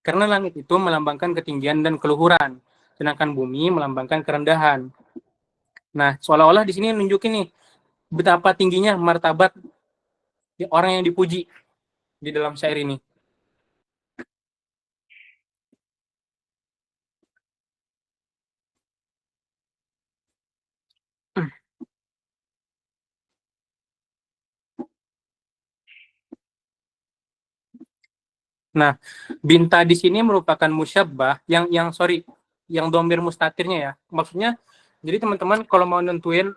Karena langit itu melambangkan ketinggian dan keluhuran, sedangkan bumi melambangkan kerendahan. Nah, seolah-olah di sini nunjukin nih betapa tingginya martabat orang yang dipuji di dalam syair ini. Nah, binta di sini merupakan musyabbah yang domir mustatirnya ya. Maksudnya, jadi teman-teman kalau mau nentuin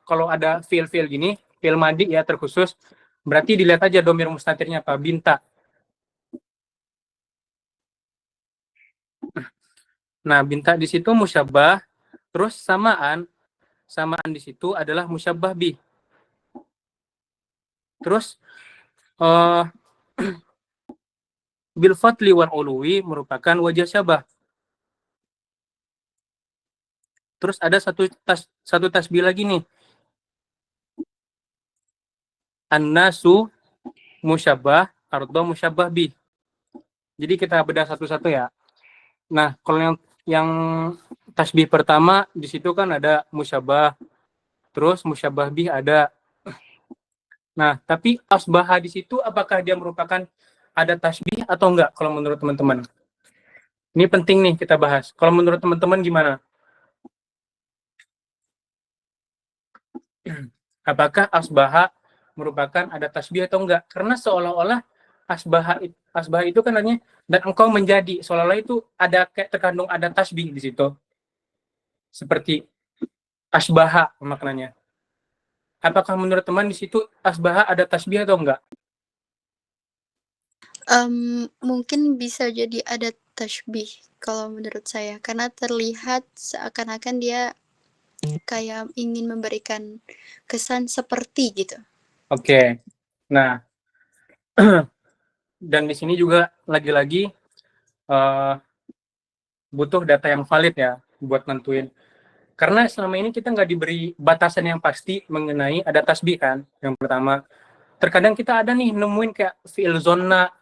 kalau ada fiil-fiil gini, fiil madi ya terkhusus, berarti dilihat aja domir mustatirnya apa, binta. Nah, binta di situ musyabbah, terus samaan di situ adalah musyabbah bih. Terus bil fatli wal uluwi merupakan wajah syabah. Terus ada satu tasbih lagi nih. An-nasu musyabbah, ardo musyabbah bih. Jadi kita bedah satu-satu ya. Nah, kalau yang tasbih pertama di situ kan ada musyabbah, terus musyabbah bih ada. Nah, tapi asbaha di situ apakah dia merupakan ada tasbih atau enggak kalau menurut teman-teman? Ini penting nih kita bahas. Kalau menurut teman-teman gimana? Apakah asbaha merupakan ada tasbih atau enggak? Karena seolah-olah asbaha itu kan artinya dan engkau menjadi, seolah-olah itu ada kayak terkandung ada tasbih di situ. Seperti asbaha maknanya. Apakah menurut teman di situ asbaha ada tasbih atau enggak? Mungkin bisa jadi ada tashbih kalau menurut saya, karena terlihat seakan-akan dia kayak ingin memberikan kesan seperti gitu. Oke. Nah, dan di sini juga lagi-lagi butuh data yang valid ya buat nentuin. Karena selama ini kita nggak diberi batasan yang pasti mengenai ada tasbih kan. Yang pertama, terkadang kita ada nih nemuin kayak fi'il zona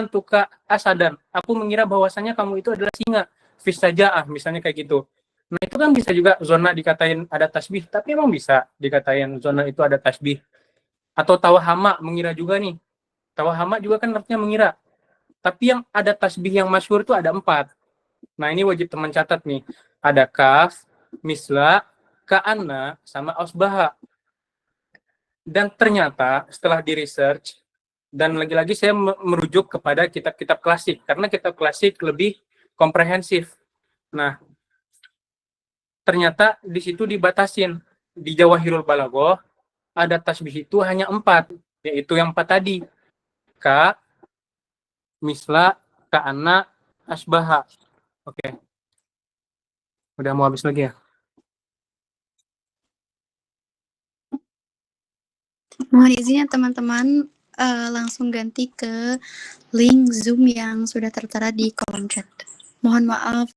tuka asadan. Aku mengira bahwasannya kamu itu adalah singa. Fisaja'ah misalnya kayak gitu. Nah, itu kan bisa juga zona dikatain ada tasbih, tapi emang bisa dikatain zona itu ada tasbih. Atau tawahama mengira juga nih. Tawahama juga kan artinya mengira. Tapi yang ada tasbih yang masyhur itu ada 4. Nah, ini wajib teman catat nih. Ada kaf, misla, ka'anna, sama asbaha. Dan ternyata setelah di research, dan lagi-lagi saya merujuk kepada kitab-kitab klasik, karena kitab klasik lebih komprehensif. Nah, ternyata di situ dibatasin. Di Jawahirul Balaghah, ada tasbih itu hanya 4, yaitu yang 4 tadi. Ka, misla, ka'anna, asbaha. Oke. Udah mau habis lagi ya? Mohon izin ya teman-teman, langsung ganti ke link Zoom yang sudah tertera di kolom chat. Mohon maaf